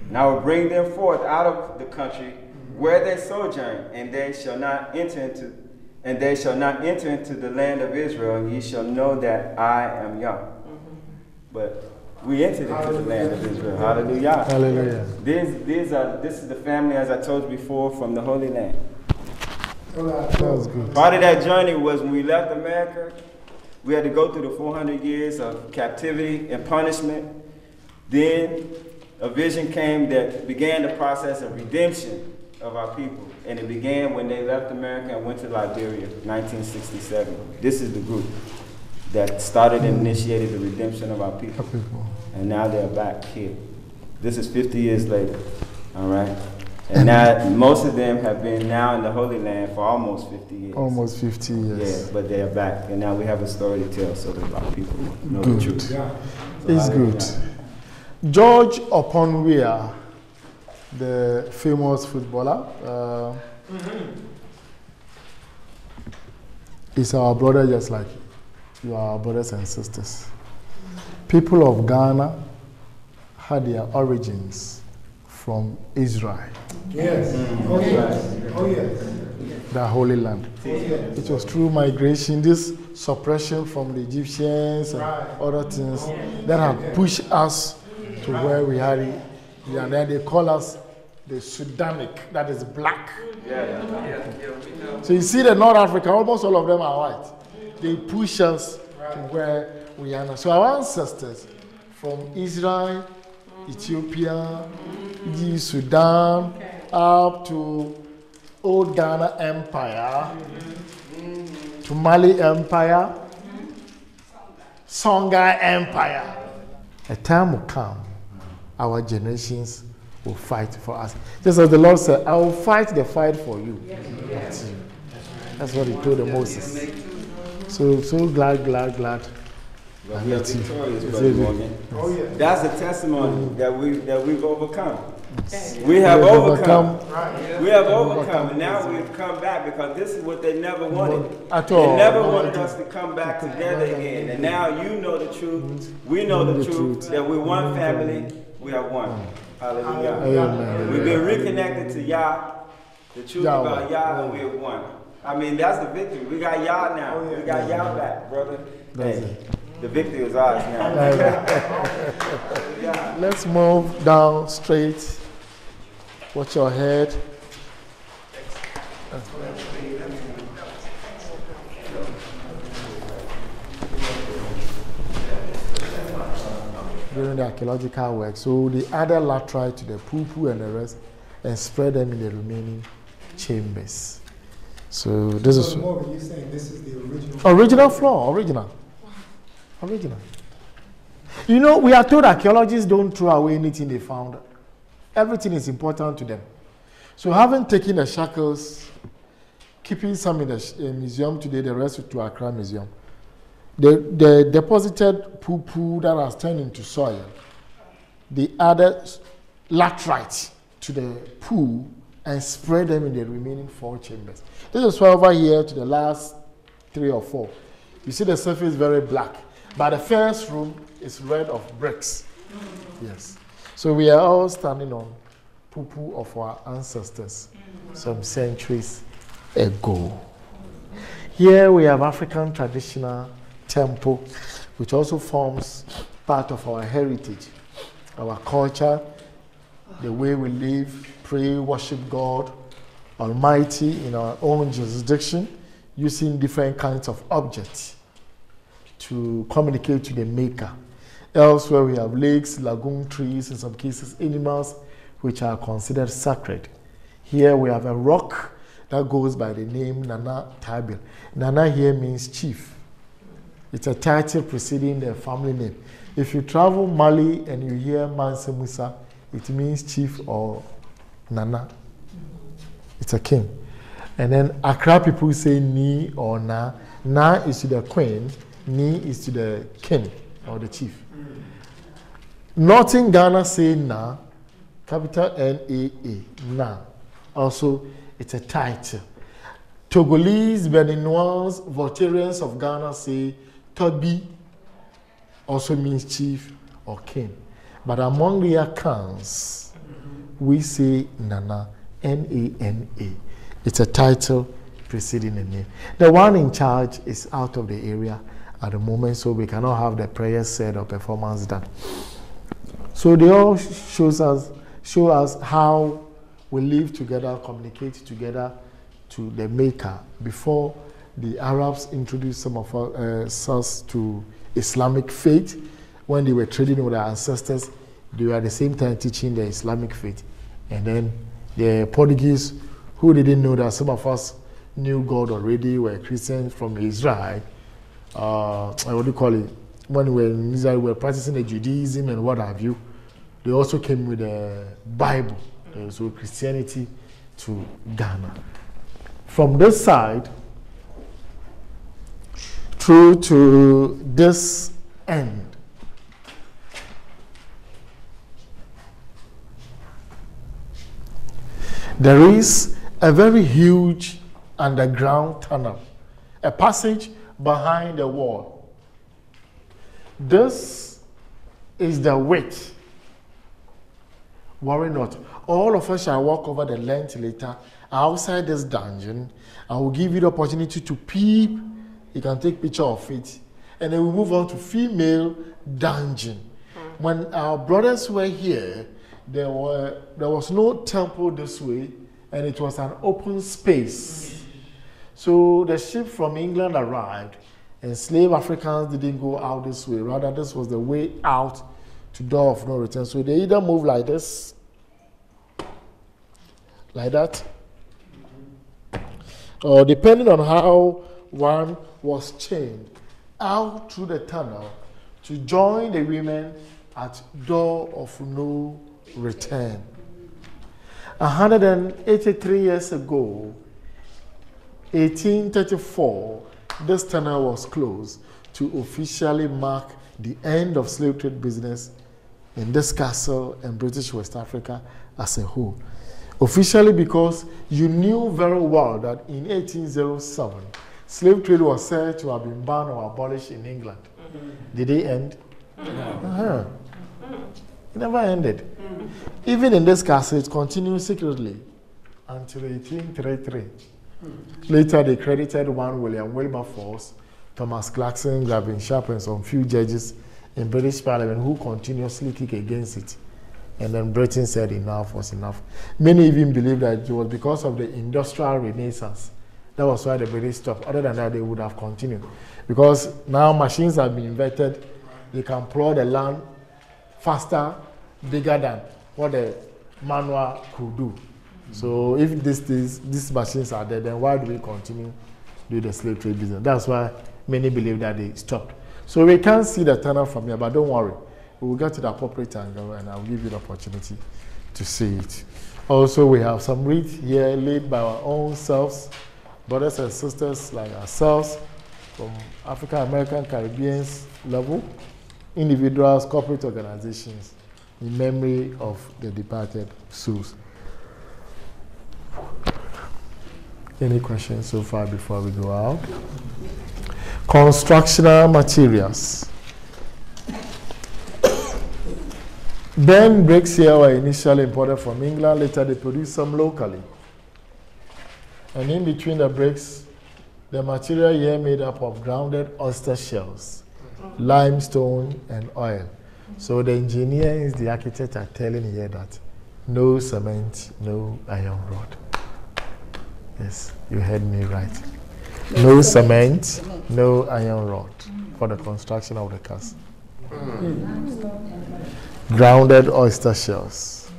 And I will bring them forth out of the country where they sojourn, and they shall not enter into the land of Israel, and ye shall know that I am Yah. But we entered into the land of Israel. Hallelujah.
Hallelujah.
This is the family, as I told you before, from the Holy Land.
That was good.
Part of that journey was when we left America, we had to go through the 400 years of captivity and punishment. Then a vision came that began the process of redemption of our people. And it began when they left America and went to Liberia, 1967. This is the group that started and initiated the redemption of our people. And now they're back here. This is 50 years later, all right? And now most of them have been now in the Holy Land for almost 50 years.
Almost 50 years.
Yeah, but they are back. And now we have a story to tell so that our people know
Good.
the truth.
So it's good. George Oponwia, the famous footballer, is our brother just like you are our brothers and sisters. People of Ghana had their origins from Israel.
Yes. Oh, yes. Oh, yes.
The Holy Land. It was through migration, this suppression from the Egyptians and other things that have pushed us to where we are. And then they call us the Sudanic, that is black. So you see the North Africa, almost all of them are white. They push us to where we are now. So our ancestors from Israel, Ethiopia, Sudan, up to Old Ghana Empire, to Mali Empire, Songhai Empire. A time will come, our generations will fight for us. Just as the Lord said, I will fight the fight for you. That's what he told Moses. So glad.
But we are victorious, Brother Morgan. That's a testimony that we've overcome. We have overcome. We have overcome, and now we've come back because this is what they never wanted. They never wanted us to come back together again. And now you know the truth. We know the truth that we're one family. We are one. Hallelujah. Amen. We've been reconnected to Yah, the truth about Yah, and we're one. I mean, that's the victory. We got Yah now. We got Yah back, brother. Hey, the victory is ours now.
Let's move down straight. Watch your head. During the archaeological work, so they added laterite to the poo and the rest and spread them in the remaining chambers. So this is
you're saying this is the
original floor, original. You know, we are told archaeologists don't throw away anything they found. Everything is important to them. So having taken the shackles, keeping some in the museum today, the rest to Accra Museum, the deposited poo that has turned into soil, they added laterite to the poo and spread them in the remaining 4 chambers. This is why over here to the last 3 or 4. You see the surface very black, but the first room is red of bricks. Yes. So we are all standing on poo of our ancestors some centuries ago. Here we have African traditional temple, which also forms part of our heritage, our culture, the way we live, pray, worship God Almighty in our own jurisdiction, using different kinds of objects to communicate to the Maker. Elsewhere we have lakes, lagoon trees, in some cases animals which are considered sacred. Here we have a rock that goes by the name Nana Tabil. Nana here means chief. It's a title preceding the family name. If you travel Mali and you hear Mansa Musa, it means chief or Nana. It's a king. And then Accra people say Ni or Na. Na is to the queen, Ni is to the king or the chief. Northern Ghana say Na, capital N-A-A, Na. Also, it's a title. Togolese, Beninois, Voltarians of Ghana say Tobi, also means chief or king. But among the Akans, we say Nana, N-A-N-A. It's a title preceding the name. The one in charge is out of the area at the moment, so we cannot have the prayer said or performance done. So they all show us how we live together, communicate together to the Maker before the Arabs introduced some of us to Islamic faith. When they were trading with our ancestors, they were at the same time teaching the Islamic faith. And then the Portuguese, who didn't know that some of us knew God already, were Christians from Israel. What do you call it? When we were in Israel, we were practicing the Judaism and what have you. They also came with the Bible, so Christianity to Ghana. From this side through to this end, there is a very huge underground tunnel, a passage behind the wall. This is the width. Worry not. All of us shall walk over the length later outside this dungeon. I will give you the opportunity to peep. You can take picture of it. And then we move on to female dungeon. When our brothers were here, there was no temple this way, and it was an open space. So the ship from England arrived, and slave Africans didn't go out this way. Rather, this was the way out to door of no return. So they either move like this, like that, or depending on how one was chained out through the tunnel to join the women at door of no return. 183 years ago, 1834, this tunnel was closed to officially mark the end of slave trade business in this castle and British West Africa as a whole. Officially because you knew very well that in 1807, slave trade was said to have been banned or abolished in England. Did they end? No. It never ended. Even in this castle, it continued secretly until 1833. Later, they credited one William Wilberforce, Thomas Clarkson, Gavin Sharp, and some few judges in British Parliament who continuously kicked against it. And then Britain said enough was enough. Many even believe that it was because of the industrial renaissance. That was why the British stopped. Other than that, they would have continued. Because now machines have been invented, they can plow the land faster, bigger than what the manual could do. So if these machines are there, then why do we continue to do the slave trade business? That's why many believe that they stopped. So we can't see the tunnel from here, but don't worry. We will get to the appropriate angle and I'll give you the opportunity to see it. Also, we have some wreaths here laid by our own selves, brothers and sisters like ourselves, from African American, Caribbeans level, individuals, corporate organizations, in memory of the departed souls. Any questions so far before we go out? Constructional materials. Ben bricks here were initially imported from England. Later, they produced some locally. And in between the bricks, the material here made up of grounded oyster shells, limestone, and oil. So the engineers, the architects are telling here that no cement, no iron rod. Yes, you heard me right. No cement, no iron rod for the construction of the castle. Grounded oyster shells.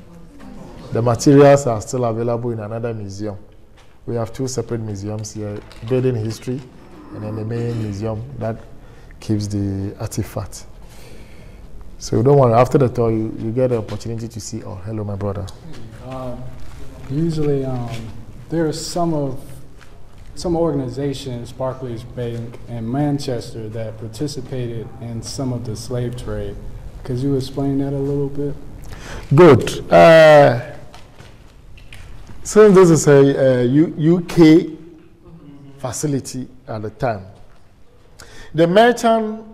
The materials are still available in another museum. We have two separate museums here, building history and then the main museum that keeps the artifact. So don't worry, after the tour, you get the opportunity to see, oh, hello, my brother.
Usually, there are some organizations, Barclays Bank and Manchester, that participated in some of the slave trade. Could you explain that a little bit?
Good. Since this is a UK facility at the time, the merchant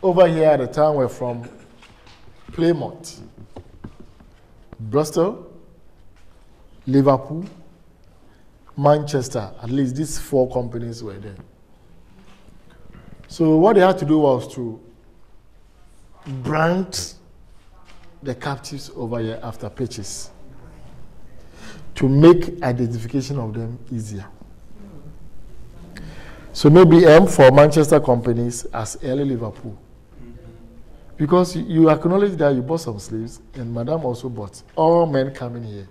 over here at the time were from Plymouth, Bristol, Liverpool, Manchester. At least these 4 companies were there. So what they had to do was to brand the captives over here after purchase to make identification of them easier. So maybe M for Manchester companies as early Liverpool. Because you acknowledge that you bought some slaves and Madame also bought. All men coming here.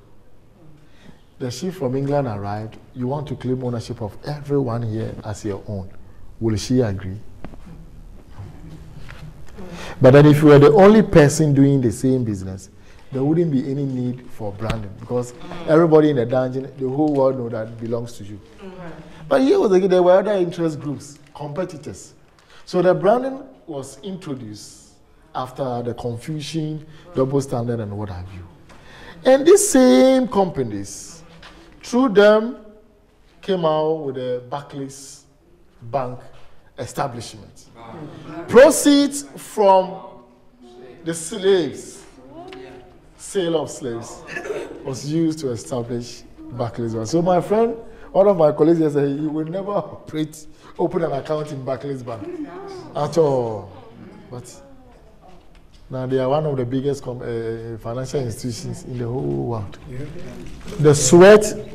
The ship from England arrived. You want to claim ownership of everyone here as your own. Will she agree? But then if you were the only person doing the same business, there wouldn't be any need for branding because everybody in the dungeon, the whole world know that it belongs to you. But here was again, there were other interest groups, competitors. So the branding was introduced after the confusion, double standard, and what have you. And these same companies, through them, came out with the Barclays Bank establishment. Proceeds from the slaves, sale of slaves, was used to establish Barclays Bank. So my friend, one of my colleagues said he will never open an account in Barclays Bank at all. But now they are one of the biggest financial institutions in the whole world. The sweat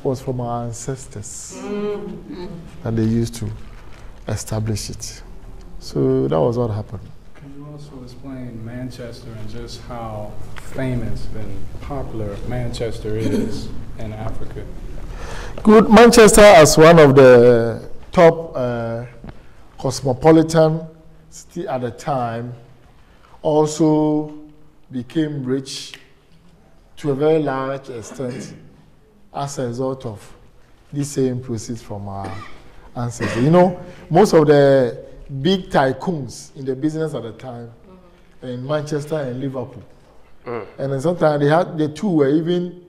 was from our ancestors that they used to establish it. So that was what happened.
Can you also explain Manchester and just how famous and popular Manchester is in Africa?
Good. Manchester, as one of the top cosmopolitan city at the time, also became rich to a very large extent as a result of the same proceeds from our ancestors. You know, most of the big tycoons in the business at the time in Manchester and Liverpool. And then sometimes the two were even,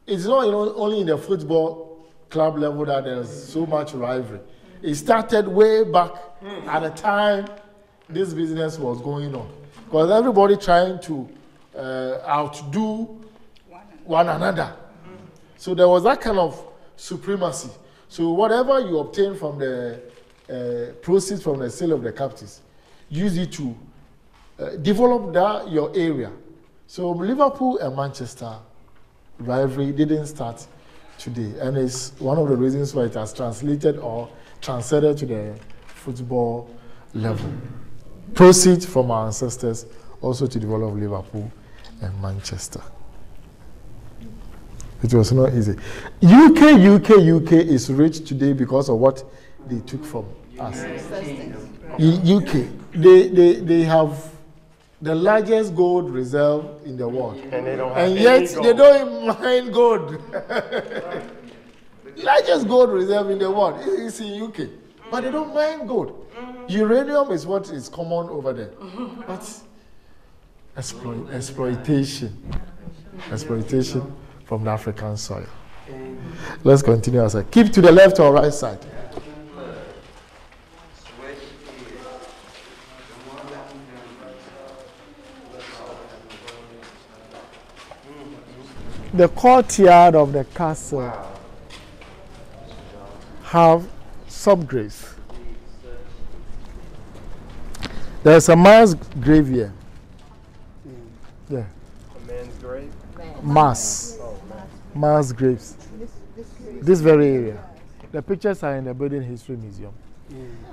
it's not only in the football club level that there's so much rivalry. It started way back at the time this business was going on. Because everybody trying to outdo one another. So there was that kind of supremacy. So whatever you obtain from the proceeds from the sale of the captives, use it to develop your area. So Liverpool and Manchester rivalry didn't start today. And it's one of the reasons why it has translated or transcended to the football level. Proceeds from our ancestors also to develop Liverpool and Manchester. It was not easy. UK is rich today because of what they took from us. UK, they have the largest gold reserve in the world. And yet they don't mine gold. Largest gold reserve in the world is in UK. But they don't mine gold. Uranium is what is common over there. But exploitation from the African soil. Let's continue as I keep to the left or right side. The courtyard of the castle have subgraves. There's a mass grave here. Yeah.
A man's grave?
Mass graves. This very area. The pictures are in the Building History Museum.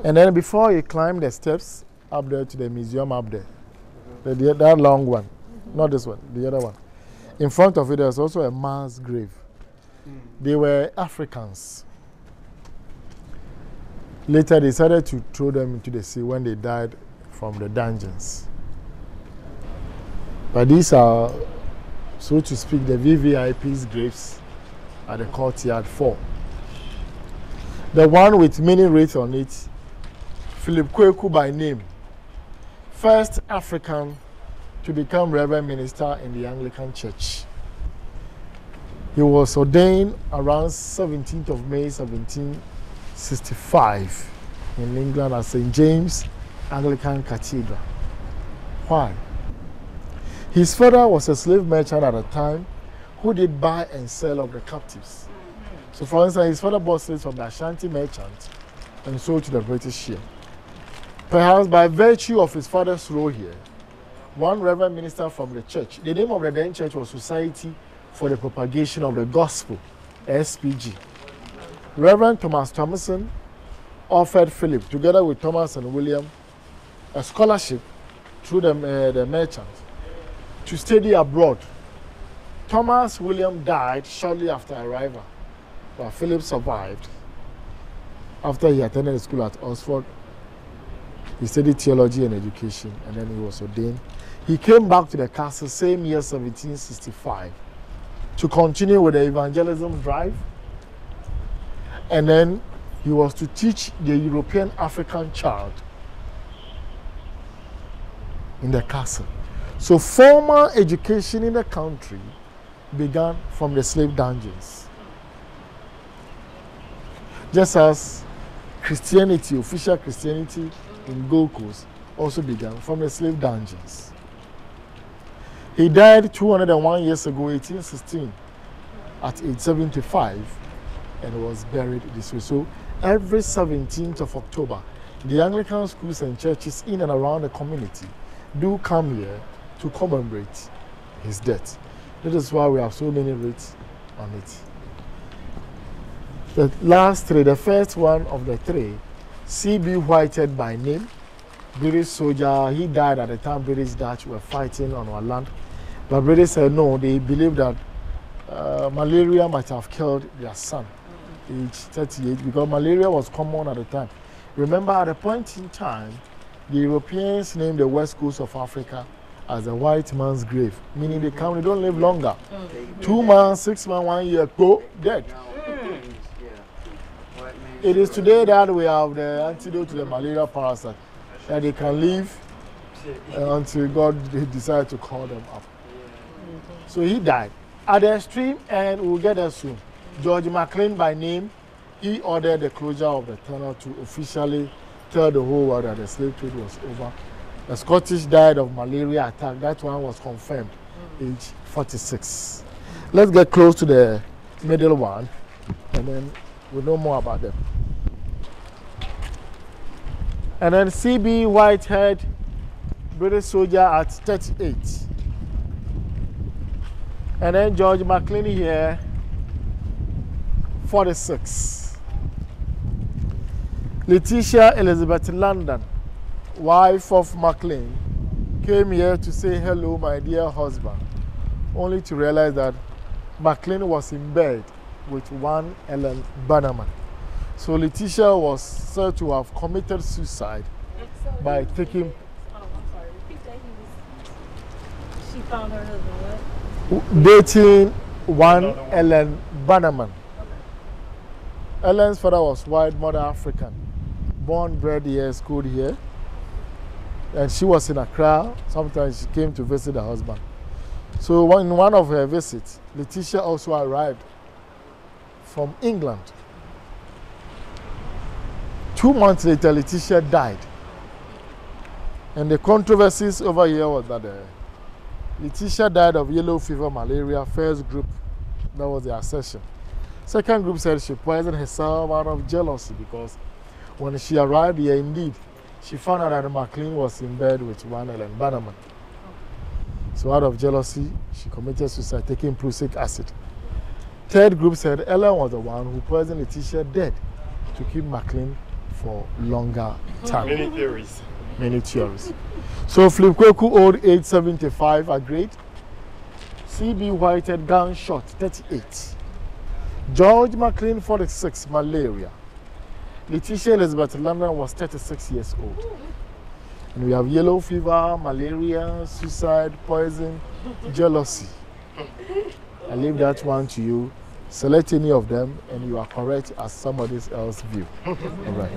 And then before you climb the steps up there to the museum up there, that long one, not this one, the other one. In front of it, there's also a mass grave. They were Africans. Later, they decided to throw them into the sea when they died from the dungeons. But these are, so to speak, the VVIP's graves at the courtyard 4. The one with many wreaths on it, Philip Kweku by name, first African to become Reverend Minister in the Anglican Church. He was ordained around 17th of May 1765 in England at St. James Anglican Cathedral. Why? His father was a slave merchant at the time who did buy and sell of the captives. So for instance, his father bought slaves from the Ashanti merchant and sold to the British here. Perhaps by virtue of his father's role here, one Reverend Minister from the church, the name of the then church was Society for the Propagation of the Gospel, SPG. Reverend Thomas Thomason offered Philip, together with Thomas and William, a scholarship through the merchant to study abroad. Thomas William died shortly after arrival, but Philip survived. After he attended school at Oxford, he studied theology and education, and then he was ordained. He came back to the castle same year, 1765, to continue with the evangelism drive. And then he was to teach the European African child in the castle. So formal education in the country began from the slave dungeons. Just as Christianity, official Christianity in Gold Coast, also began from the slave dungeons. He died 201 years ago, 1816, at age 75, and was buried this way. So every 17th of October, the Anglican schools and churches in and around the community do come here to commemorate his death. That is why we have so many wreaths on it. The last three, the first one of the three, C.B. Whitehead by name, British soldier. He died at the time British Dutch were fighting on our land. But British said no, they believed that malaria might have killed their son, age 38, because malaria was common at the time. Remember, at a point in time, the Europeans named the west coast of Africa as a white man's grave, meaning they don't live longer. 2 months, 6 months, 1 year, go dead. It is today that we have the antidote to the malaria parasite, that they can live until God decides to call them up. So he died. At the extreme end, we'll get there soon. George McLean by name, he ordered the closure of the tunnel to officially tell the whole world that the slave trade was over. The Scottish died of malaria attack. That one was confirmed, age 46. Let's get close to the middle one, and then we'll know more about them. And then C.B. Whitehead, British soldier at 38. And then George McLean here, 46. Letitia Elizabeth London, wife of McLean, came here to say hello, my dear husband, only to realize that McLean was in bed with one Ellen Bannerman. So Letitia was said to have committed suicide by taking.
She found her husband what?
Dating one Ellen Bannerman. Ellen's father was white, mother African, born, bred here, schooled here, and she was in Accra. Sometimes she came to visit her husband. So in one of her visits, Letitia also arrived from England. 2 months later, Letitia died. And the controversies over here was that Letitia died of yellow fever, malaria, first group, that was the assertion. Second group said she poisoned herself out of jealousy because when she arrived here, indeed, she found out that McLean was in bed with one Ellen Bannerman. So out of jealousy, she committed suicide, taking prussic acid. Third group said Ellen was the one who poisoned Letitia dead to keep McLean for longer time.
Many theories.
Many theories. So Philip Kweku, old age 75, agreed. C.B. Whitehead, gunshot, 38. George McLean, 46, malaria. Letitia Elizabeth London was 36 years old. And we have yellow fever, malaria, suicide, poison, jealousy. I leave that one to you. Select any of them, and you are correct as somebody else's view. All right.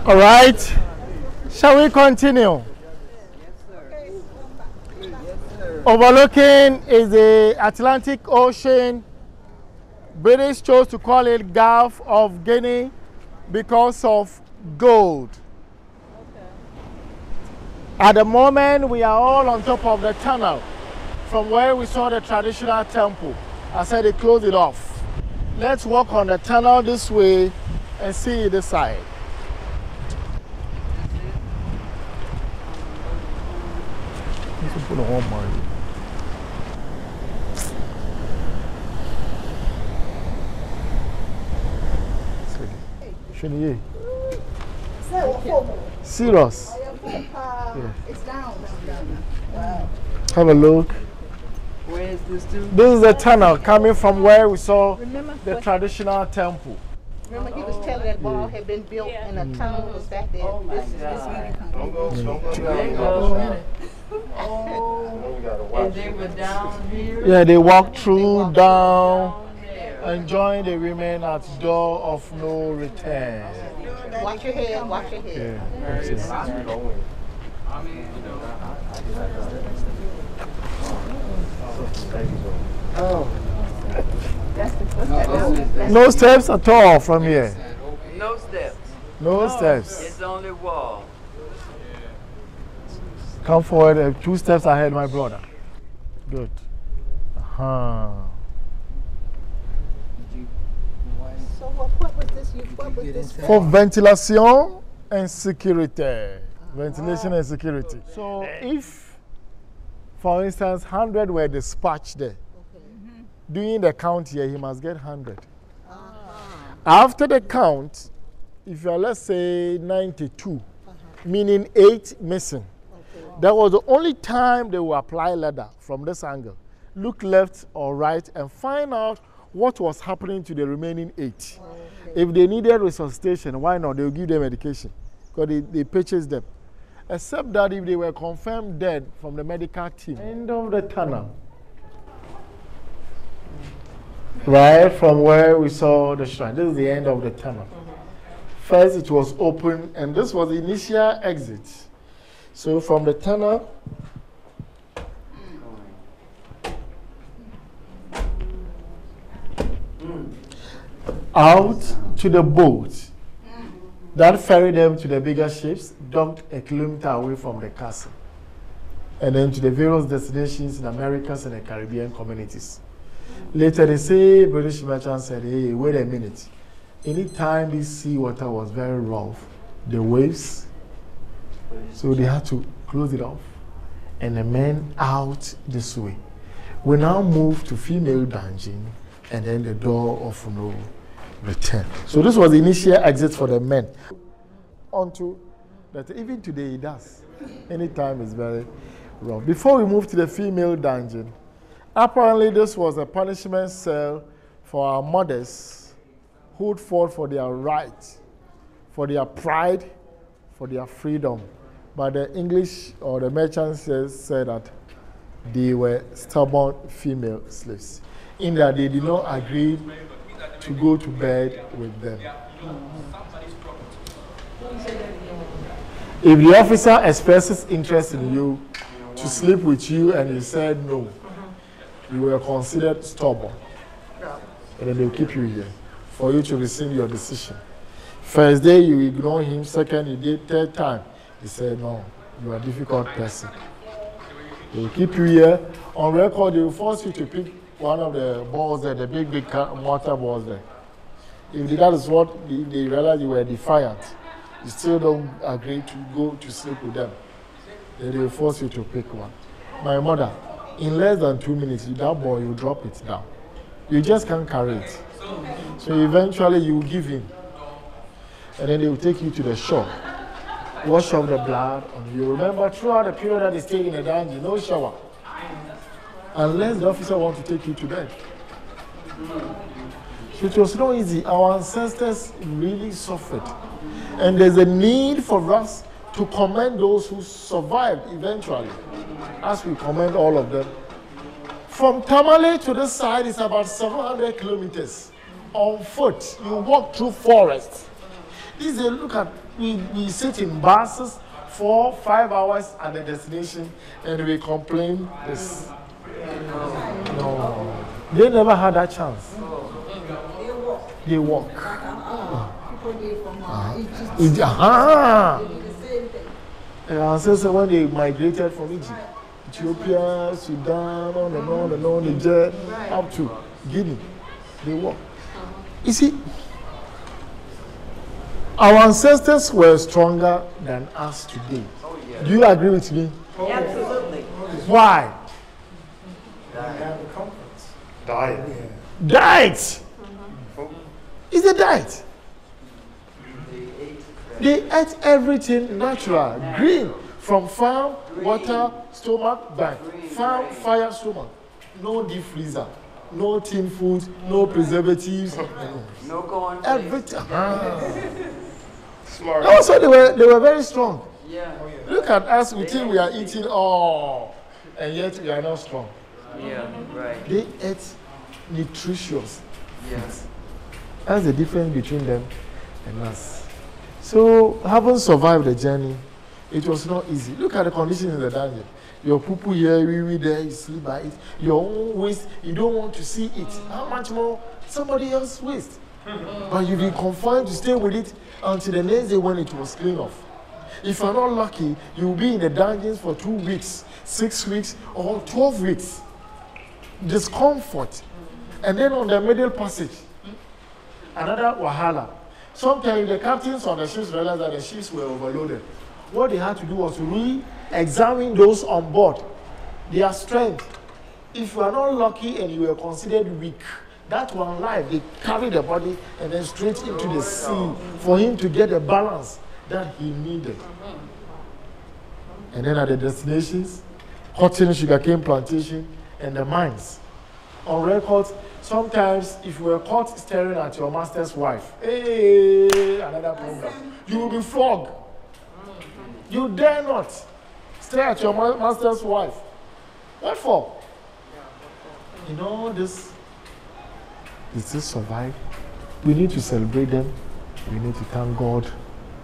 All right, shall we continue? Overlooking is the Atlantic Ocean. British chose to call it Gulf of Guinea because of gold. At the moment, we are all on top of the tunnel from where we saw the traditional temple. I said they closed it off. Let's walk on the tunnel this way and see this side. Put a home on you. Serious. Yeah.
It's down. Wow.
Have a look.
Where is this to?
This is the tunnel coming from where we saw the traditional temple.
Remember, he was telling that wall had been built and a tunnel was back there.
And they were down here?
Yeah, they walked through, down, and joined the women at door of no return.
Watch your head, watch your head.
No steps at all from here.
No steps.
No steps.
It's only wall.
Come forward, 2 steps ahead, my brother. Good.
So what was this? What was this
For ventilation and security. Ventilation and security. So if, for instance, 100 were dispatched there, during the count here, he must get 100. After the count, if you are, let's say, 92, meaning 8 missing, that was the only time they will apply ladder from this angle. Look left or right and find out what was happening to the remaining 8. If they needed resuscitation, why not? They will give them medication because they purchase them. Except that if they were confirmed dead from the medical team. End of the tunnel. Right from where we saw the shrine. This is the end of the tunnel. First it was open and this was the initial exit. So from the tunnel, out to the boat that ferried them to the bigger ships, docked a kilometer away from the castle, and then to the various destinations in Americas and the Caribbean communities. Later, the same British merchants said, hey, wait a minute. Anytime this sea water was very rough, the waves, so they had to close it off. And the men out this way. We now move to female dungeon and then the door of no return. So this was the initial exit for the men. Onto that, even today it does. Anytime it's very rough. Before we move to the female dungeon, apparently this was a punishment cell for our mothers who fought for their right, for their pride, for their freedom. But the English or the merchants said that they were stubborn female slaves, in that they did not agree to go to bed with them. If the officer expresses interest in you to sleep with you and you said no, you were considered stubborn. And then they'll keep you here for you to rescind your decision. First day you ignore him, second you did, third time he said no, you are a difficult person. They will keep you here. On record, they will force you to pick one of the balls there, the big mortar balls there. If that is what they realize you were defiant, you still don't agree to go to sleep with them. Then they will force you to pick one. My mother, in less than 2 minutes, that ball, you drop it down. You just can't carry it. So eventually you give in. And then they will take you to the shore. Wash off the blood. And you remember throughout the period that they stayed in the dungeon, no shower. Unless the officer wants to take you to bed. So it was not easy. Our ancestors really suffered. And there's a need for us to commend those who survived eventually, as we commend all of them. From Tamale to this side is about 700 kilometers on foot. You walk through forests. This is a look at, we sit in buses 4-5 hours at the destination and we complain this. No, they never had that chance. They walk. Our ancestors, when they migrated from Egypt, Ethiopia, Sudan, on and on and on, Niger, up to Guinea, they walk. You see, our ancestors were stronger than us today. Do you agree with me?
Absolutely.
Why?
Diet.
Diet. It's a diet. They ate everything natural, green, from farm, water, stomach, bank, farm, fire, stomach. No deep freezer, no tin food, no preservatives,
no corn.
Everything. Smart. Also, they were very strong.
Yeah.
Look at us, we think we are eating all, and yet we are not strong.
Yeah, right.
They ate nutritious.
Yes.
That's the difference between them and us. So, having survived the journey, it was not easy. Look at the conditions in the dungeon. Your poo-poo here, wee there, you sleep by it. Your own waste, you don't want to see it. How much more somebody else's waste? But you've been confined to stay with it until the next day when it was cleaned off. If you're not lucky, you'll be in the dungeons for 2 weeks, 6 weeks, or 12 weeks. Discomfort. And then on the middle passage, another wahala. Sometimes the captains on the ships realized that the ships were overloaded. What they had to do was to re-examine those on board, their strength. If you are not lucky and you were considered weak, that one life, they carry the body and then straight into the sea for him to get the balance that he needed. And then at the destinations, cotton, sugarcane plantation, and the mines. On record, sometimes if you were caught staring at your master's wife, hey, another program, you will be flogged. You dare not stare at your master's wife. What for? In all this, they still survive. We need to celebrate them. We need to thank God.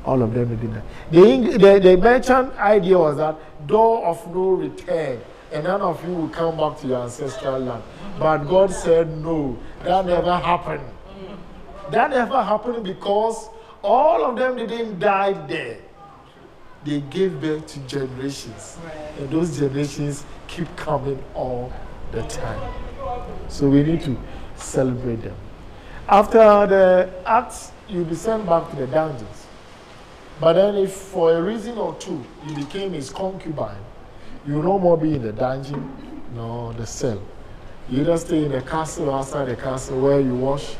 All of them did that. The merchant idea was that door of no return, and none of you will come back to your ancestral land. But God said no, that never happened. That never happened because all of them didn't die there. They gave birth to generations. And those generations keep coming all the time. So we need to celebrate them. After the acts, you'll be sent back to the dungeons. But then if for a reason or two you became his concubine, you will no more be in the dungeon nor the cell. You either stay in the castle or outside the castle where you wash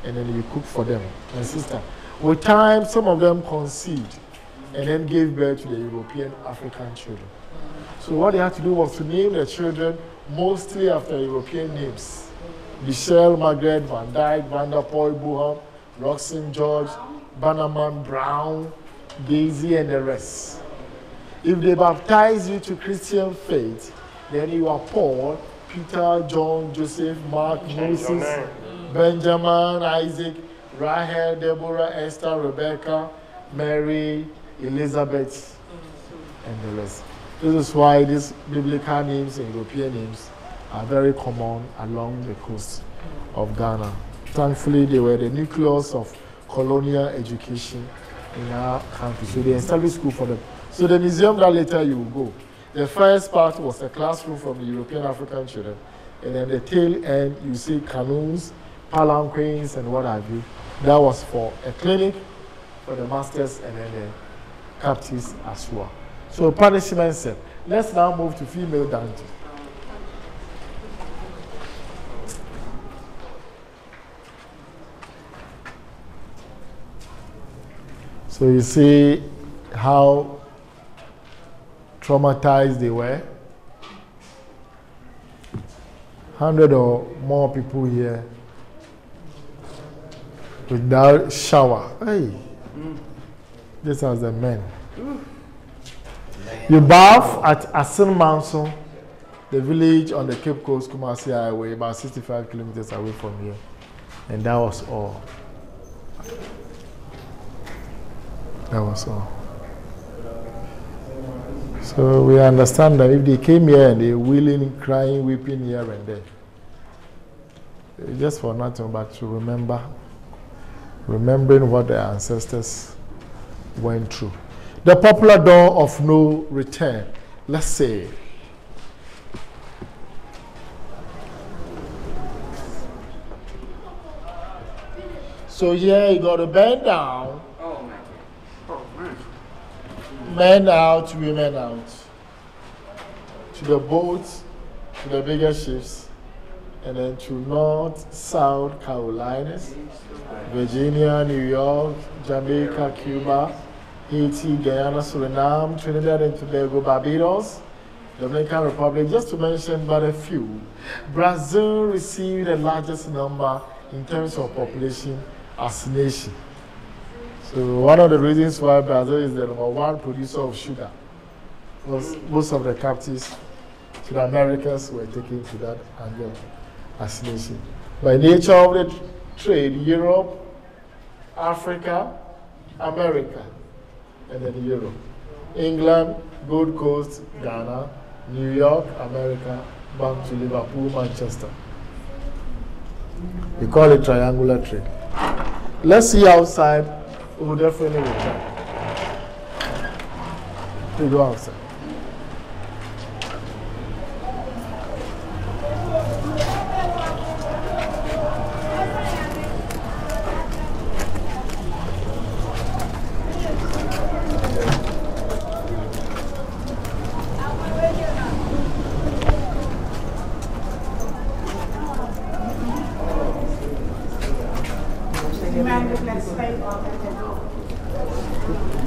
and then you cook for them. My sister, with time, some of them conceived and then gave birth to the European African children. So what they had to do was to name the children mostly after European names. Michelle, Margaret, Van Dyke, Van der Poel, Boham, Roxanne, George, Bannerman, Brown, Daisy, and the rest. If they baptize you to Christian faith, then you are Paul, Peter, John, Joseph, Mark, Moses, Benjamin, Isaac, Rahel, Deborah, Esther, Rebecca, Mary, Elizabeth, and the rest. This is why these biblical names and European names are very common along the coast of Ghana. Thankfully, they were the nucleus of colonial education in our country. So they established school for them. So the museum that later you will go, The first part was a classroom for the European African children. And then the tail end, you see canoes, palanquins, and what have you. That was for a clinic for the masters and then the captives as well. So punishment set. Let's now move to female dancing. So you see how traumatized they were. 100 or more people here without shower. Hey, this was the men. You bath at Asin Manson, the village on the Cape Coast Kumasi Highway, about 65 kilometers away from here. And that was all. That was all. So we understand that if they came here and they're wailing, crying, weeping here and there, it's just for nothing but to remembering what their ancestors went through. The popular door of no return, let's say. So here you got to bend down. Men out, women out. To the boats, to the bigger ships, and then to North, South Carolinas, Virginia, New York, Jamaica, Cuba, Haiti, Guyana, Suriname, Trinidad and Tobago, Barbados, Dominican Republic, just to mention but a few. Brazil received the largest number in terms of population as a nation. So one of the reasons why Brazil is the #1 producer of sugar was most of the captives to the Americas were taken to that angle as a nation. By nature of the trade, Europe, Africa, America, and then Europe. England, Gold Coast, Ghana, New York, America, back to Liverpool, Manchester. We call it triangular trade. Let's see outside. We will definitely return. We go outside.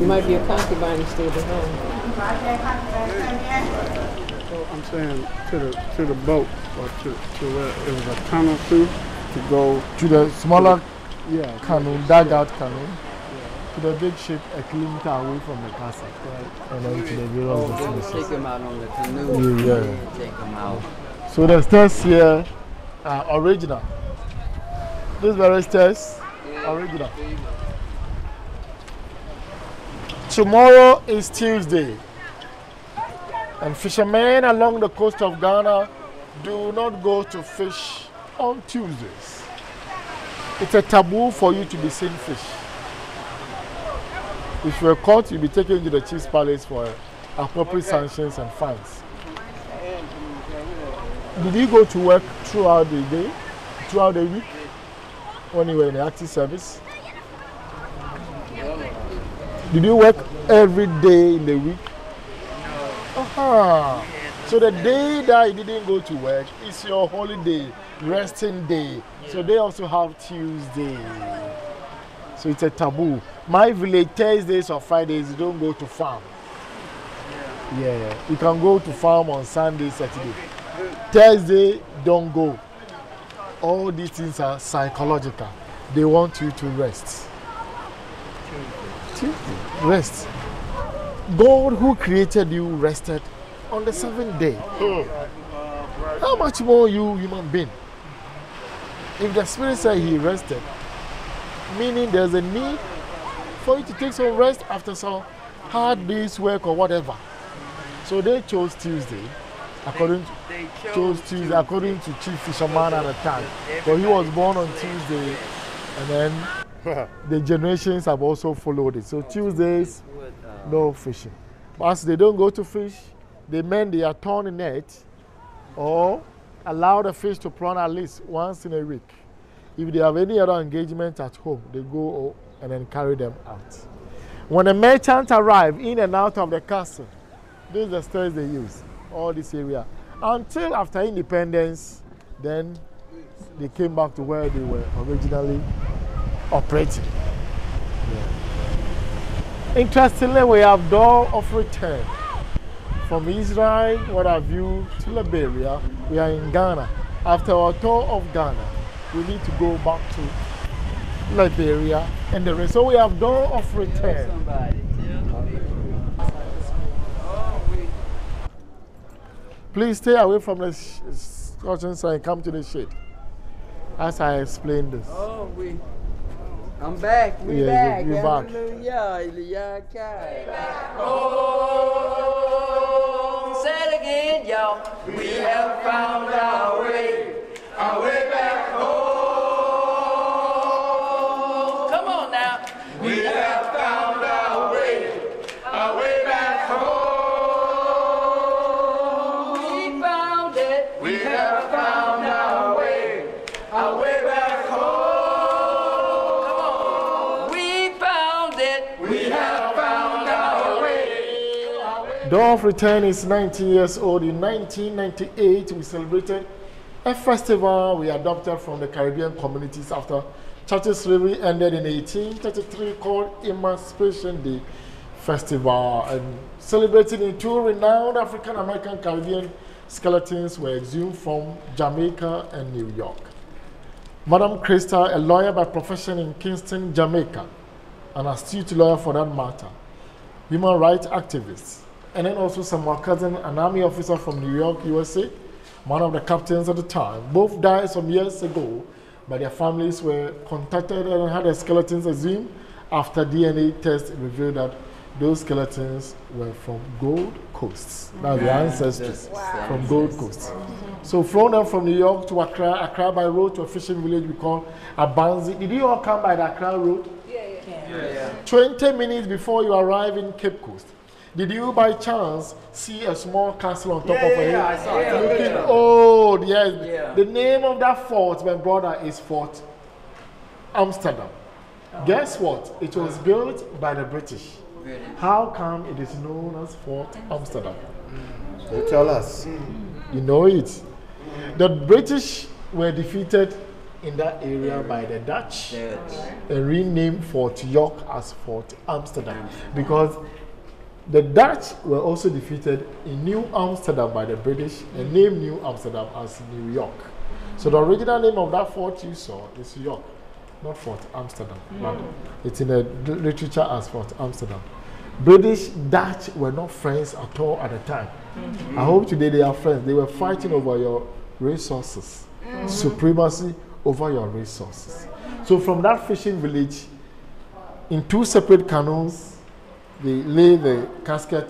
You might be a concubine and stay at home.
I'm saying to the boat or to where it was a tunnel to go
to the smaller
yeah,
canoe, dugout canoe, to the big ship a kilometer away from the castle, and then to the various destinations.
Take them out on the canoe.
Yeah.
Take them out.
So the stairs here are original. These very stairs are original. Tomorrow is Tuesday, and fishermen along the coast of Ghana do not go to fish on Tuesdays. It's a taboo for you to be seeing fish. If you are caught, you'll be taken to the chief's palace for appropriate sanctions and fines. Did you go to work throughout the day, throughout the week, when you were in the active service? Did you work every day in the week? So the day that you didn't go to work is your holiday, resting day. So they also have Tuesday. So it's a taboo. My village, Thursdays or Fridays, you don't go to farm. Yeah, you can go to farm on Sunday, Saturday. Thursday, don't go. All these things are psychological. They want you to rest. Rest. God who created you rested on the 7th day. How much more you human being? If the Spirit said He rested, meaning there's a need for you to take some rest after some hard day's work or whatever. So they chose Tuesday, according to Chief Fisherman at the time. So he was born on Tuesday, and then the generations have also followed it. So Tuesdays, no fishing. But as they don't go to fish, they meant they are turning it or allow the fish to prawn at least once in a week. If they have any other engagement at home, they go and then carry them out. When the merchants arrive in and out of the castle, these are the stairs they use, all this area. Until after independence, then they came back to where they were originally operating. Yeah. Interestingly, we have door of return. From Israel, what have you, to Liberia, we are in Ghana. After our tour of Ghana, we need to go back to Liberia and the rest. So we have door of return. Please stay away from the curtains and come to the shade as I explain this.
I'm back. We
yeah,
back.
You're back.
Hallelujah. Say it again, y'all. We have found our way back home. Come on now. We have found our way back home. We found it. We have found our way back home. Come on. We found it. We have found our way.
Door of Return is 19 years old. In 1998, we celebrated a festival we adopted from the Caribbean communities after chattel slavery ended in 1833 called Emancipation Day Festival, and celebrated in two renowned African-American Caribbean skeletons were exhumed from Jamaica and New York. Madam Krista, a lawyer by profession in Kingston, Jamaica, an astute lawyer for that matter, human rights activist, and then also Samuel Cousin, an army officer from New York, USA, one of the captains at the time. Both died some years ago, but their families were contacted and had their skeletons exhumed after DNA tests revealed that those skeletons were from Gold Coast. That's the ancestors from Gold Coast. So flown them from New York to Accra by road to a fishing village we call Abanzi. Did you all come by the Accra road? Yeah. 20 minutes before you arrive in Cape Coast, did you by chance see a small castle on top of a hill?
Yeah, I saw it.
Looking old, yes. Yeah. The name of that fort, my brother, is Fort Amsterdam. Guess what? It was built by the British. How come it is known as Fort Amsterdam?
They tell us.
You know it. The British were defeated in that area by the Dutch and renamed Fort York as Fort Amsterdam because the Dutch were also defeated in New Amsterdam by the British and named New Amsterdam as New York. So the original name of that fort you saw is York, not Fort Amsterdam. But it's in the literature as Fort Amsterdam. British, Dutch were not friends at all at the time. I hope today they are friends. They were fighting over your resources, supremacy over your resources. So from that fishing village, in two separate canoes, they lay the casket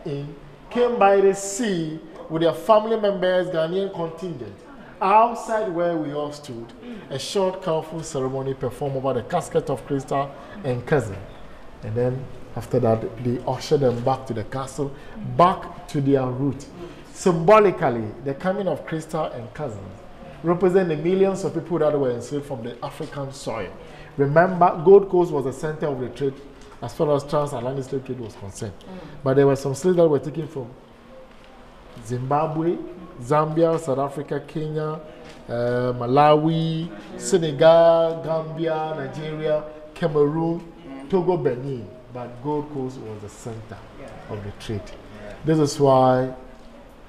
in, came by the sea with their family members, Ghanaian contingent. Outside where we all stood, a short, colorful ceremony performed over the casket of Krista and Cousin. And then after that, they ushered them back to the castle, back to their root. Symbolically, the coming of Krista and Cousin represent the millions of people that were enslaved from the African soil. Remember, Gold Coast was the center of the trade as far as transatlantic slave trade was concerned. But there were some slaves that were taken from Zimbabwe, Zambia, South Africa, Kenya, Malawi, Senegal, Gambia, Nigeria, Cameroon, Togo, Benin. But Gold Coast was the center of the trade. This is why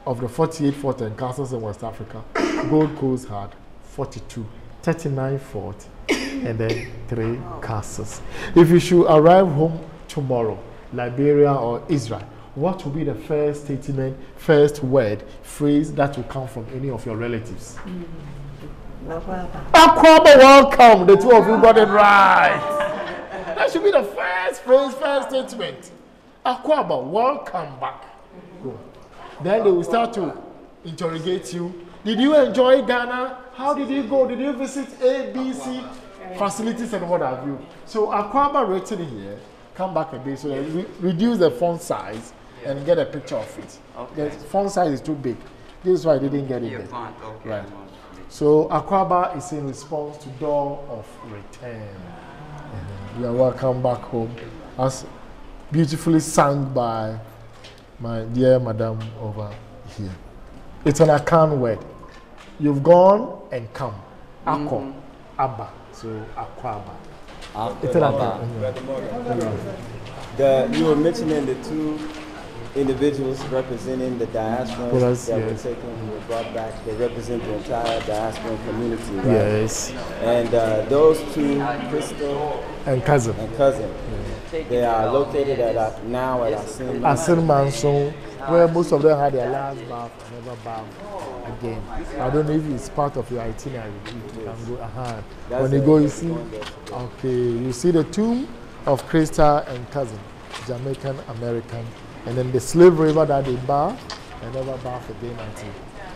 of the 48 forts and castles in West Africa, Gold Coast had 42, 39 forts, and then 3 castles. If you should arrive home tomorrow, Liberia or Israel, what will be the first statement, first word, phrase that will come from any of your relatives? Akwaba, welcome. The two of you got it right. That should be the first phrase, first statement. Akwaba, welcome back. Go. Then they will start to interrogate you. Did you enjoy Ghana? How did you go? Did you visit A, B, C facilities and what have you? So Akwaba written here, come back a bit so that we reduce the font size and get a picture of it.
Okay.
The font size is too big. This is why I didn't get it
Yeah,
there.
font, okay.
Right. So Akwaba is in response to Door of Return. You are welcome back home, as beautifully sung by my dear madam over here. It's an Akan word. You've gone and come. Ako, Abba, so Akwaba. It's an Akan.
You were mentioning the two individuals representing the diaspora that were taken, who were brought back. They represent the entire diaspora community, right?
Yes.
And those two, Crystal
and cousin.
They are located at now at
Asin Manson, where most of them had their last bath and never bath again. I don't know if it's part of your itinerary. You can go. When you go, you see. Okay, you see the tomb of Crystal and cousin, Jamaican American. And then the slave river that they bath, they never bath again until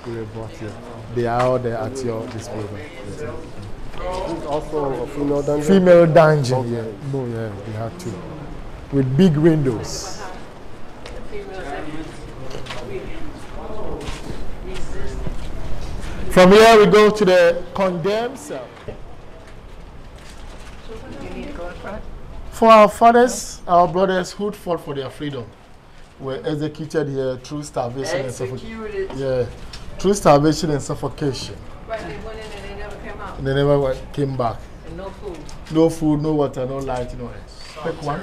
they were brought here. They are all there at your disposal.
Also a female dungeon?
Female dungeon, yeah. Oh, yeah, they have two. With big windows. From here we go to the condemned cell. For our fathers, our brothers who fought for their freedom, were executed here through starvation and suffocation. Yeah, through starvation and suffocation.
Right, they went in and they never came out.
And they never came back.
And no food.
No food, no water, no light, no air. Pick one.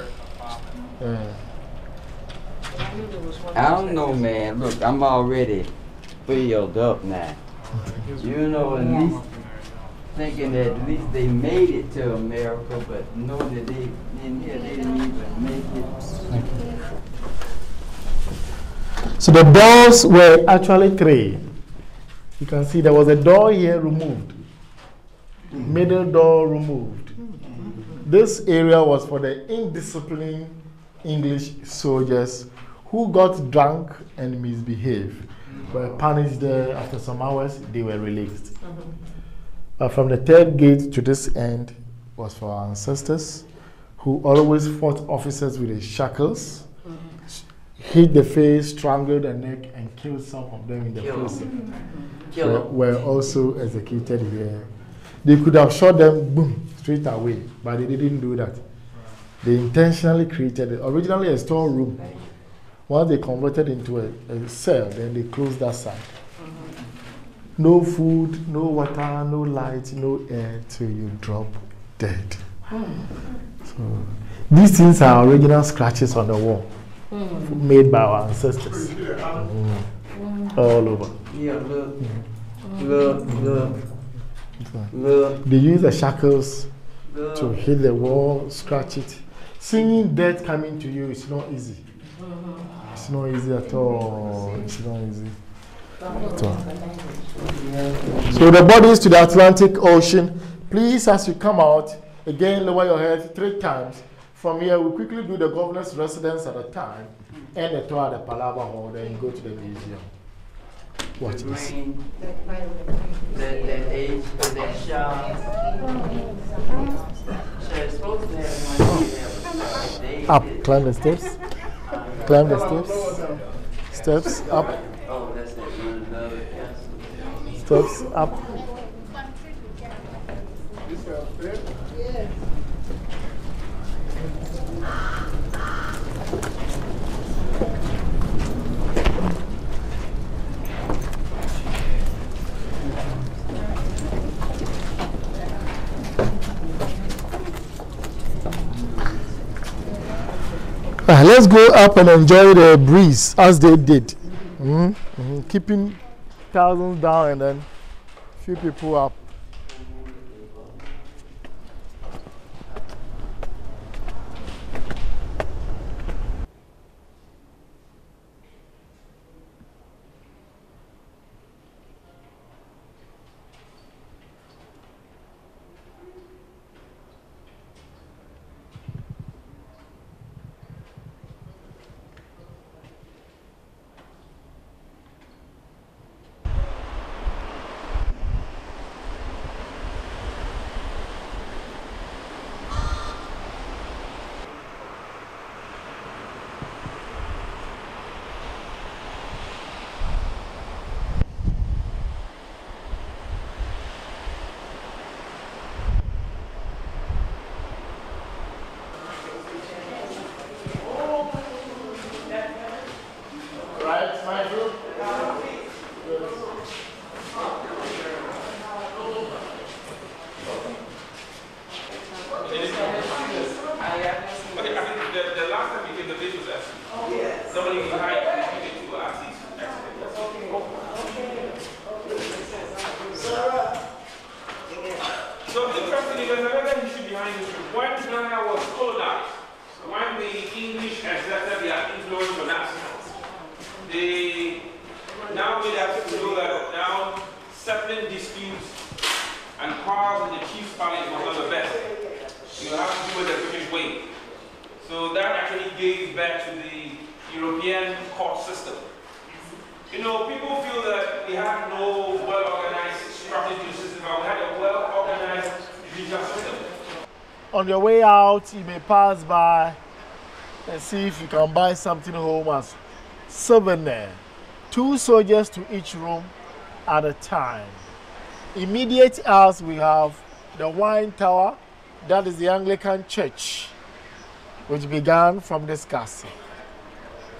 I don't know, man. Look, I'm already filled up now. You know, at least thinking that at least they made it to America, but know that they in here they didn't even make it.
So the doors were actually three. You can see there was a door here removed. Middle door removed. This area was for the indisciplined English soldiers who got drunk and misbehaved. Were punished there. After some hours, they were released. From the third gate to this end was for our ancestors who always fought officers with the shackles, hit the face, strangled the neck, and killed some of them in the process. Were also executed here. They could have shot them, boom, straight away, but they didn't do that. They intentionally created it. Originally a storeroom. Once they converted into a cell, then they closed that side. No food, no water, no light, no air till you drop dead. So, these things are original scratches on the wall made by our ancestors. All over.
Yeah, look.
They use the shackles to hit the wall, scratch it. Seeing death coming to you is not easy. It's not easy at all. It's not easy at all. So the bodies to the Atlantic Ocean. Please, as you come out, again lower your head 3 times. From here, we quickly do the governor's residence at a time, and the tour at the Palava Hall, then go to the museum. Watch this.
That age, that shot. It's supposed to have one.
Up, climb the steps. Climb the steps. Steps up.
Oh, that's that another castle.
Steps up. Let's go up and enjoy the breeze as they did. Keeping thousands down and then few people up.
So interestingly, there's another issue behind this. When Ghana was colonized, when the English exerted their influence on us, they now made us to know that now settling disputes and quarrels in the chief's palace was not the best. You have to do it the British way. So that actually gave birth to the European court system. You know, people feel that we had no well-organized strategy system, but we had a well-organized judicial system.
On your way out, you may pass by and see if you can buy something home as souvenir. 2 soldiers to each room at a time. Immediate us, we have the wine tower, that is the Anglican church, which began from this castle.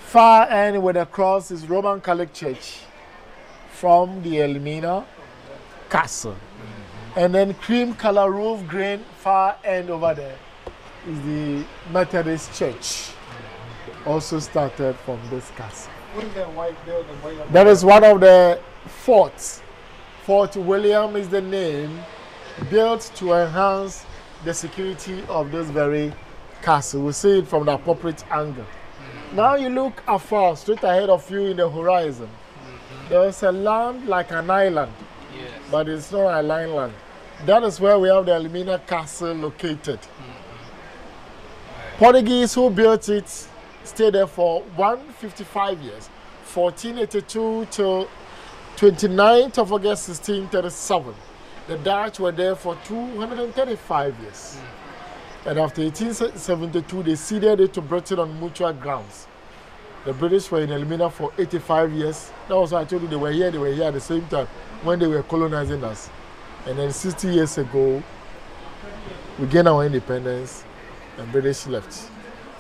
Far end with the cross is Roman Catholic Church from the Elmina Castle. And then cream color roof green, far end over there is the Methodist Church. Also started from this castle.
What is that white building?
That is one of the forts. Fort William is the name, built to enhance the security of this very castle. We see it from the appropriate angle. Now you look afar, straight ahead of you in the horizon. There is a land like an island, but it's not an island. That is where we have the Elmina Castle located. Portuguese who built it stayed there for 155 years, 1482 till 29th of August 1637. The Dutch were there for 235 years. And after 1872, they ceded it to Britain on mutual grounds. The British were in Elmina for 85 years. That was why I told you they were here at the same time when they were colonizing us. And then 60 years ago, we gained our independence and British left.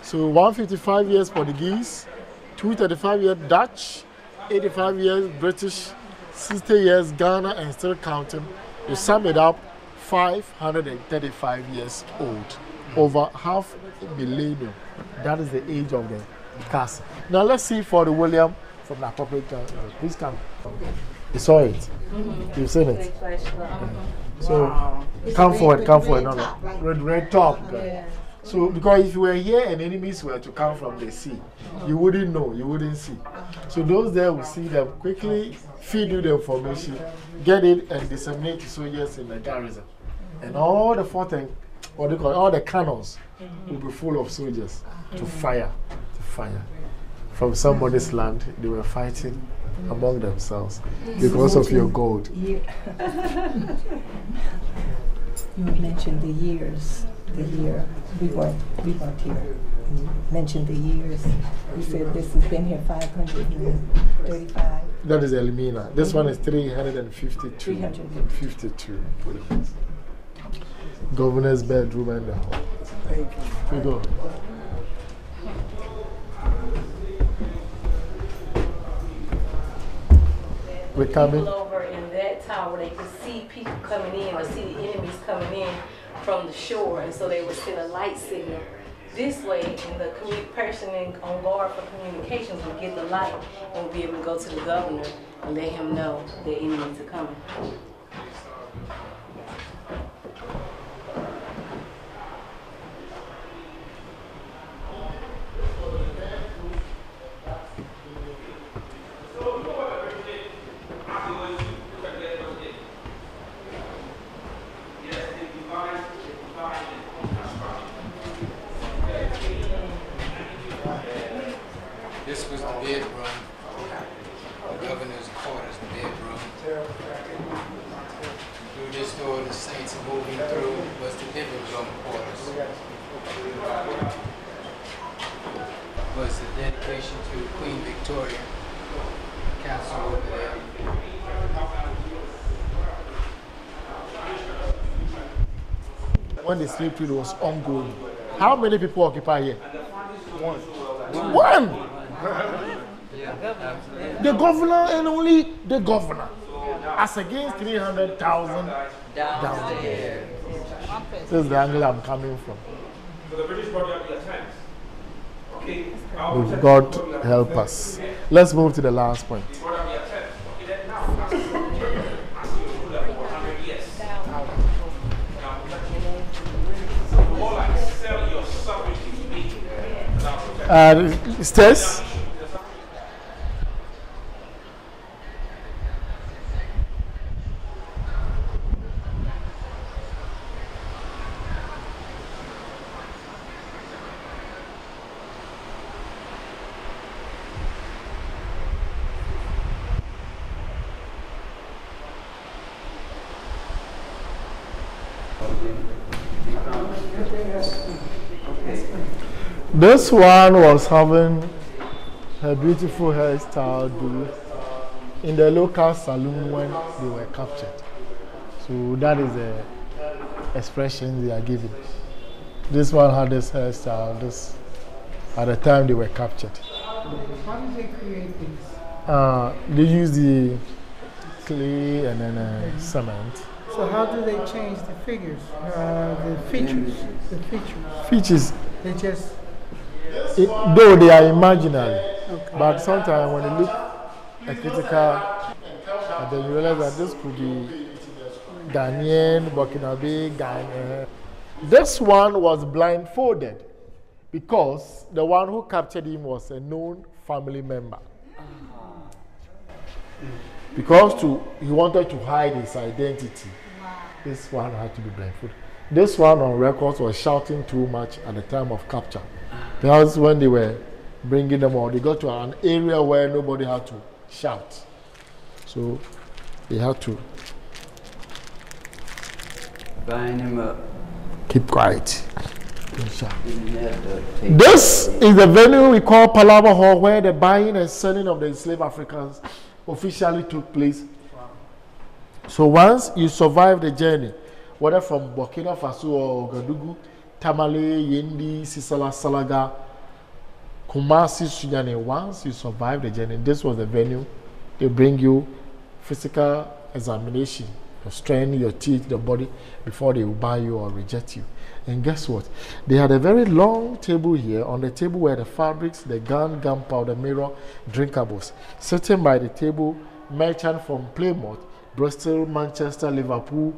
So 155 years Portuguese, 235 years Dutch, 85 years British, 60 years Ghana, and still counting. You sum it up, 535 years old. Over half a millennium. That is the age of the castle. Now let's see for the William from the appropriate country. Please come. You saw it? You've seen it? So come forward. No. Red top. So because if you were here and enemies were to come from the sea, you wouldn't know, you wouldn't see. So those there will see them quickly, feed you the information, get it and disseminate to soldiers in the garrison. And all the fort and what they call all the cannons will be full of soldiers to fire. From somebody's land, they were fighting among themselves because of your gold.
You mentioned the years, the year we weren't here. You mentioned the years. You said this has been here 535.
That is Elmina. This one is 352. 352. Governor's bedroom and the hall.
Thank you.
We go. We're coming.
People over in that tower, they could see people coming in or see the enemies coming in from the shore, and so they would send a light signal this way, and the person on guard for communications would get the light and would be able to go to the governor and let him know the enemies are coming.
This was the bedroom, the governor's quarters, the bedroom. Through this door, the saints are moving through was the living room quarters. Was the dedication to Queen Victoria, castle over there.
When the slave trade was ongoing, how many people occupy here? One. The governor and only the governor. As against 300,000 downstairs. This is the angle I'm coming from.
So the British brought up the attempts. Okay.
May God help us. Let's move to the last point.
Now,
Stairs. This one was having a beautiful hairstyle do in the local saloon when they were captured. So that is the expression they are giving. This one had this hairstyle at the time they were captured.
How did they create these?
They use the clay and then cement.
So how do they change the figures, the features? The features.
Features.
They just.
Though they are imaginary, but sometimes when you look at critical, then you realize that this could be Ghanaian, Burkinabe, Ghana. This one was blindfolded because the one who captured him was a known family member. Because he wanted to hide his identity, this one had to be blindfolded. This one on records was shouting too much at the time of capture. Because when they were bringing them out, they got to an area where nobody had to shout. So they had to
bind him up.
Keep quiet. This is the venue we call Palava Hall, where the buying and selling of the enslaved Africans officially took place. So once you survive the journey, whether from Burkina Faso or Ouagadougou, Tamale, Yendi, Sisala, Salaga, Kumasi, Sunyani, once you survive the journey, this was the venue. They bring you physical examination, your strength, your teeth, the body, before they will buy you or reject you. And guess what? They had a very long table here. On the table were the fabrics, the gunpowder, mirror, drinkables. Sitting by the table, merchant from Plymouth, Bristol, Manchester, Liverpool,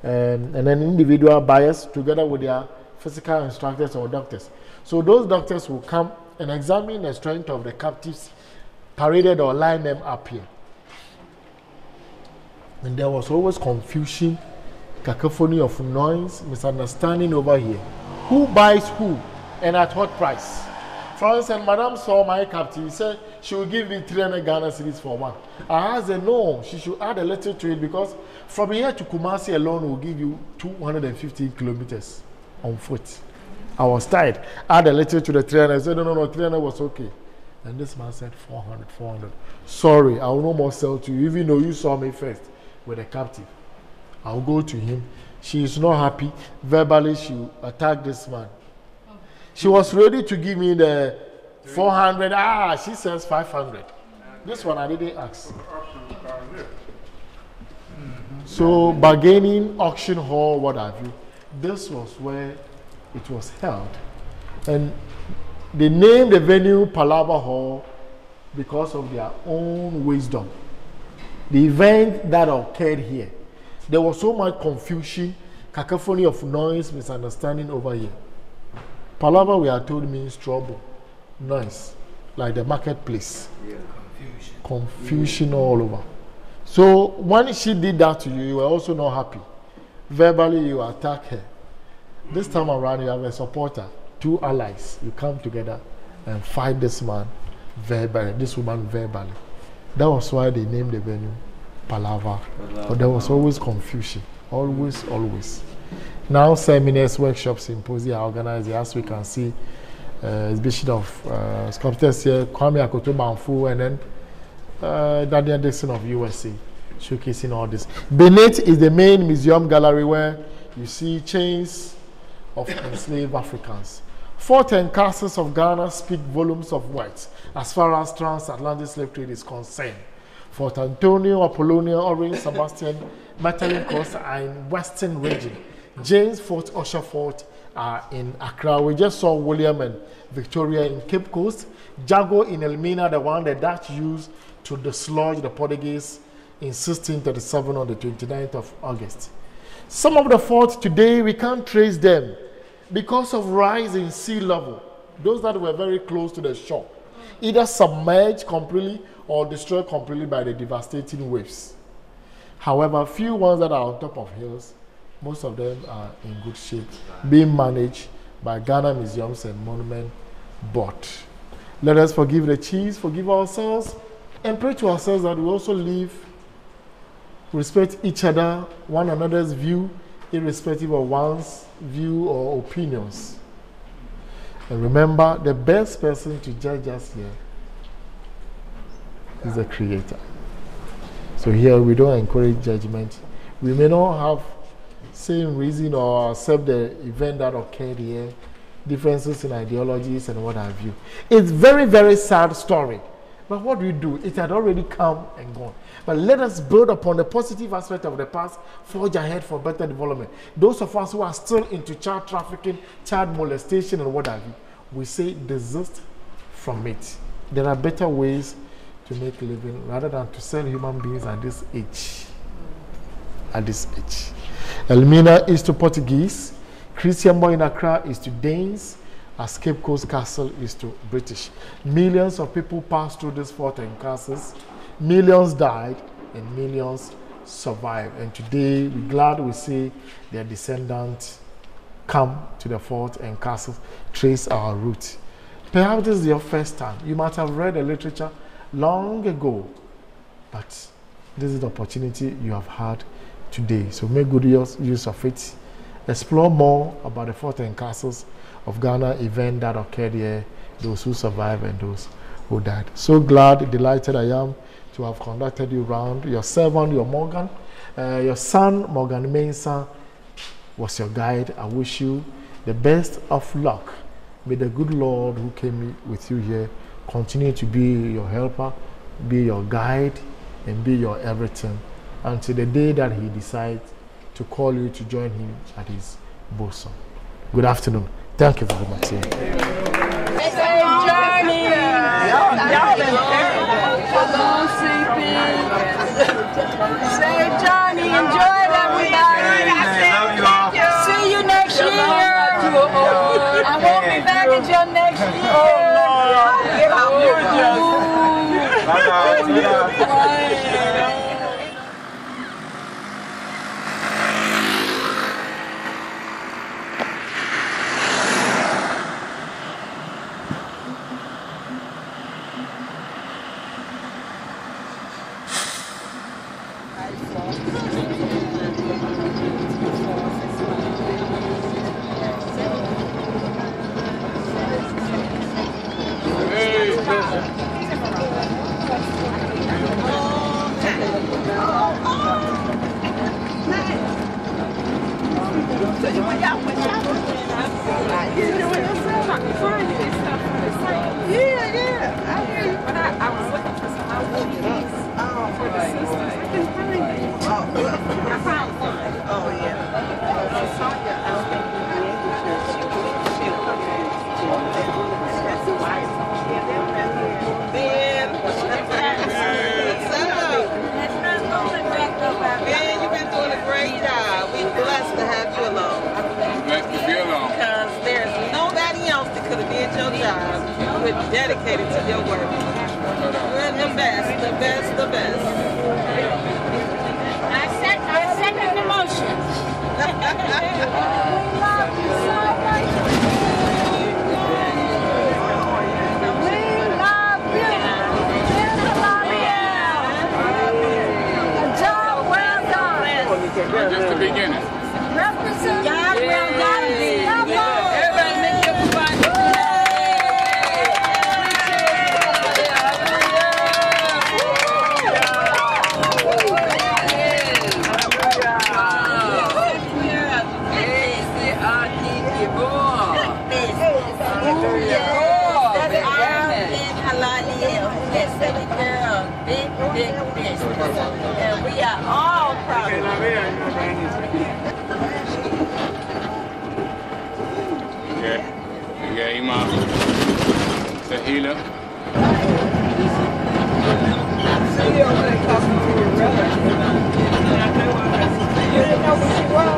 and then individual buyers together with their physical instructors or doctors. So those doctors will come and examine the strength of the captives, paraded or line them up here. And there was always confusion, cacophony of noise, misunderstanding over here. Who buys who and at what price? For instance, Madame saw my captive, said she will give me 300 Ghana cedis for one. I asked her, no, she should add a little to it because from here to Kumasi alone will give you 250 kilometers on foot. I was tired. Add a little to the 300. I said, no, 300 was okay. And this man said 400. Sorry, I will no more sell to you, even though you saw me first with a captive. I'll go to him. She is not happy. Verbally, she attacked this man. She was ready to give me the 400. She says 500. This one I didn't ask. So, bargaining, auction hall, what have you. This was where it was held. And they named the venue Palava Hall because of their own wisdom. The event that occurred here, there was so much confusion, cacophony of noise, misunderstanding over here. Palava, we are told, means trouble, noise, like the marketplace.
Yeah,
confusion all over. So when she did that to you, you were also not happy. Verbally, you attack her. This time around, you have a supporter, two allies. You come together and fight this man verbally, this woman verbally. That was why they named the venue Palava. But there was always confusion, always. Now seminars, workshops, symposia are organized. As we can see, exhibition of sculptors here, Kwame Akoto Banfu, and then Daniel Dixon of USA, showcasing all this. Beneath is the main museum gallery where you see chains of enslaved Africans. Fort and castles of Ghana speak volumes of words as far as transatlantic slave trade is concerned. Fort Antonio, Apollonia, Orange, Sebastian, Metallic Coast are in Western region. James Fort, Usher Fort are in Accra. We just saw William and Victoria in Cape Coast. Jago in Elmina, the one the Dutch used to dislodge the Portuguese in 1637 on the 29th of August. Some of the forts today, we can't trace them because of rise in sea level. those that were very close to the shore, either submerged completely or destroyed completely by the devastating waves. However, few ones that are on top of hills, most of them are in good shape, being managed by Ghana Museums and Monument Board. Let us forgive the chiefs, forgive ourselves, and pray to ourselves that we also live, respect each other, one another's view, irrespective of one's view or opinions. And remember, the best person to judge us here is the Creator. So here we don't encourage judgment. We may not have same reason or accept the event that occurred here, differences in ideologies and what have you. It's very, very sad story. But what do we do? It had already come and gone. But let us build upon the positive aspect of the past, forge ahead for better development. Those of us who are still into child trafficking, child molestation and what have you, we say desist from it. There are better ways to make a living rather than to sell human beings at this age. At this age. Elmina is to Portuguese, Christian Boy in Accra is to Danes, as Cape Coast Castle is to British. Millions of people passed through this fort and castles. Millions died and millions survived. And today, we're glad we see their descendants come to the fort and castles, trace our roots. Perhaps this is your first time. You might have read the literature long ago, but this is the opportunity you have had today. So make good use of it. Explore more about the fort and castles of Ghana event that occurred here, those who survived and those who died. So glad, delighted I am to have conducted you round. Your servant, your son, Morgan Mensah, was your guide. I wish you the best of luck. May the good Lord who came with you here continue to be your helper, be your guide, and be your everything until the day that he decides to call you to join him at his bosom. Good afternoon. Thank you very much.
Safe journey. Safe journey. Enjoy it, everybody.
Love you all.
See you next year. I won't be back until next year.
Dedicated to your work. You're the best, the best, the best.
I second the motion. We love you so much. We love you. A job well done.
Just the beginning.
Represent. Job well done.
Everybody make your fun.
And we are all proud of you.
Yeah, Imam. The healer.
See you over there talking to your brother. You didn't know who she was?